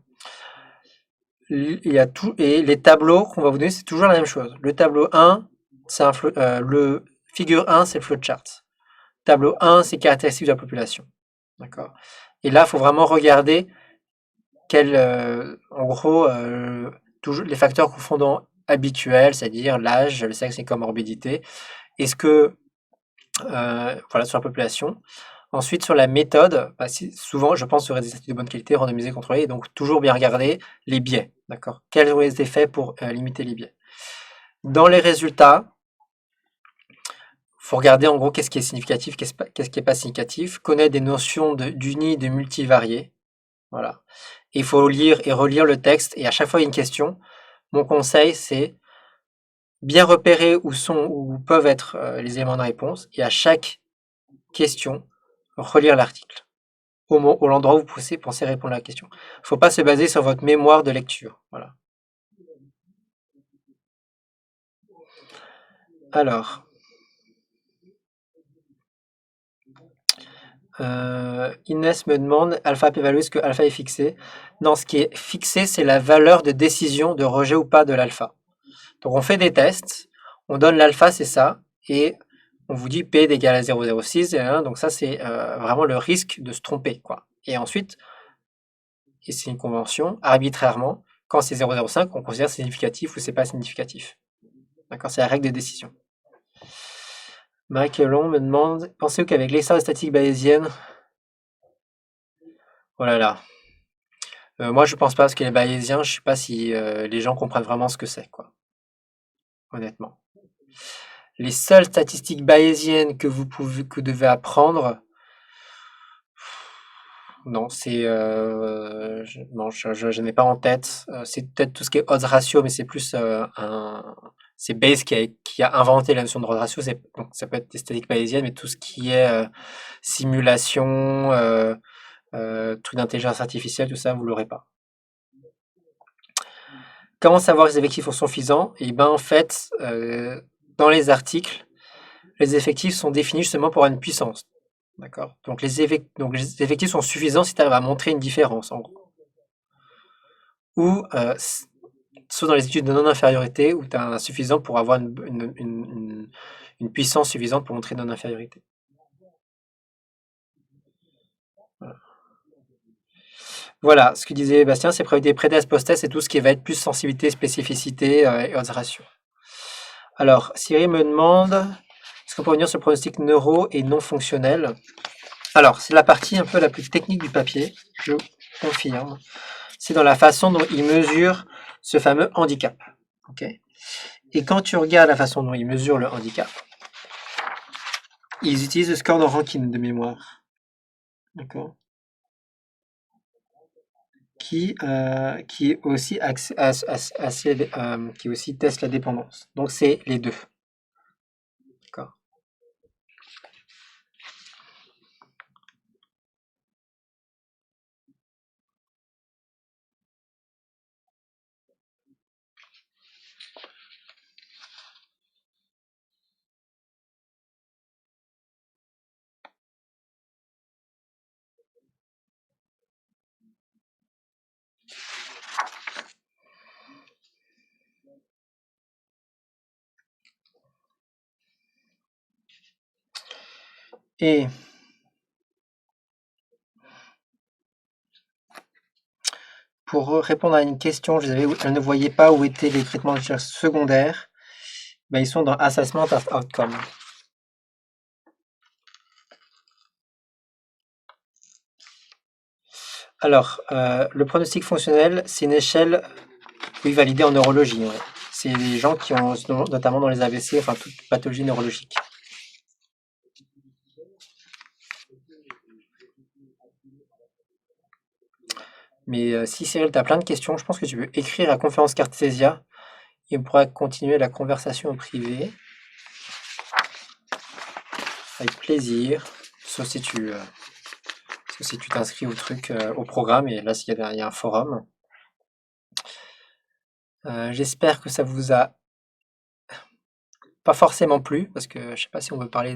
Il y a tout, et les tableaux qu'on va vous donner, c'est toujours la même chose. Le tableau 1, c'est le figure 1, c'est le flowchart. Tableau 1, c'est caractéristiques de la population. D'accord. Et là, il faut vraiment regarder en gros, toujours les facteurs confondants habituels, c'est-à-dire l'âge, le sexe et les comorbidités. Est-ce que, voilà, sur la population. Ensuite, sur la méthode, bah, souvent, je pense, sur des statistiques de bonne qualité, randomisées, contrôlées, et donc toujours bien regarder les biais. D'accord. Quels ont été faits pour limiter les biais. Dans les résultats, il faut regarder en gros qu'est-ce qui est significatif, qu'est-ce qui n'est pas significatif, connaître des notions d'uni, de multivariés. Voilà. Il faut lire et relire le texte, et à chaque fois il y a une question. Mon conseil, c'est bien repérer où peuvent être les éléments de réponse, et à chaque question, relire l'article. Au l'endroit où vous pensez répondre à la question. Il ne faut pas se baser sur votre mémoire de lecture. Voilà. Alors, Inès me demande, alpha p-value, est-ce que alpha est fixé? Non, ce qui est fixé, c'est la valeur de décision de rejet ou pas de l'alpha. Donc on fait des tests, on donne l'alpha, c'est ça, et on vous dit P égale à 0,06, donc ça c'est vraiment le risque de se tromper, quoi. Et ensuite, et c'est une convention, arbitrairement, quand c'est 0,05, on considère significatif ou c'est pas significatif. D'accord, c'est la règle de décision. Mike Long me demande, pensez-vous qu'avec l'essor de statistique bayésienne, oh là là, moi je pense pas, parce que les bayésiens, je sais pas si les gens comprennent vraiment ce que c'est, quoi. Honnêtement. Les seules statistiques bayésiennes que vous devez apprendre, non, je n'ai pas en tête. C'est peut-être tout ce qui est odds ratio, mais c'est plus c'est Bayes qui a inventé la notion de odds ratio. Donc ça peut être des statistiques bayésiennes, mais tout ce qui est simulation, truc d'intelligence artificielle, tout ça, vous l'aurez pas. Comment savoir que les effectifs sont suffisants? Et ben en fait, dans les articles, les effectifs sont définis justement pour une puissance. D'accord. Donc les effectifs sont suffisants si tu arrives à montrer une différence, en gros. Ou soit dans les études de non-infériorité, où tu as un suffisant pour avoir une puissance suffisante pour montrer non-infériorité. Voilà, ce que disait Bastien, c'est probabilité pré-test, post-test, c'est tout ce qui va être plus sensibilité, spécificité et odds ratio. Alors, Cyril me demande, est-ce qu'on peut revenir sur le pronostic neuro et non fonctionnel? Alors, c'est la partie un peu la plus technique du papier, je confirme. C'est dans la façon dont il mesure ce fameux handicap. Okay. Et quand tu regardes la façon dont ils mesurent le handicap, ils utilisent le score de Rankin de mémoire. D'accord. Qui est aussi qui aussi teste la dépendance. Donc c'est les deux. D'accord. Et pour répondre à une question, je ne voyais pas où étaient les traitements de recherche secondaires. Ben, ils sont dans Assessment of Outcome. Alors, le pronostic fonctionnel, c'est une échelle validée en neurologie. Ouais. C'est les gens qui ont, notamment dans les AVC, enfin toute pathologie neurologique. Mais si Cyril, tu as plein de questions, je pense que tu peux écrire à Conférence Cartesia et on pourra continuer la conversation en privé. Avec plaisir. Sauf si tu t'inscris au truc, au programme, et là, il y a un forum. J'espère que ça vous a pas forcément plu, parce que je sais pas si on veut parler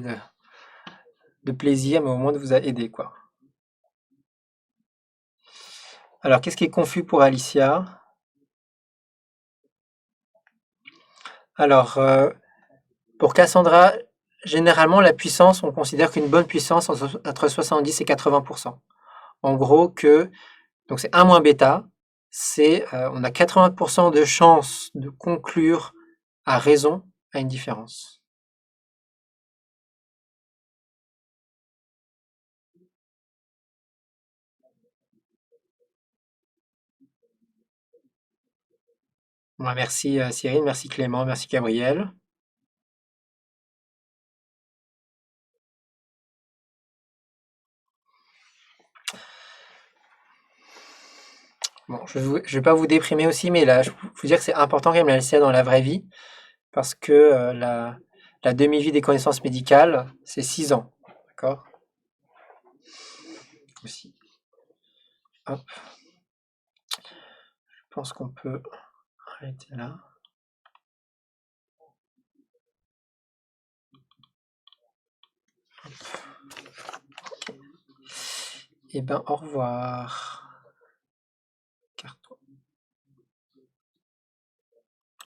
de plaisir, mais au moins de vous a aidé, quoi. Alors, qu'est-ce qui est confus pour Alicia? Alors, Pour Cassandra, généralement, la puissance, on considère qu'une bonne puissance entre 70 et 80%. En gros, donc c'est 1 moins bêta, on a 80% de chances de conclure à raison à une différence. Bon, merci Cyril, merci Clément, merci Gabriel. Bon, je vais pas vous déprimer aussi, mais là, je vous dire que c'est important quand même la LCA dans la vraie vie, parce que la demi-vie des connaissances médicales, c'est 6 ans. D'accord? Aussi. Hop. Je pense qu'on peut arrêter là. Eh ben, au revoir.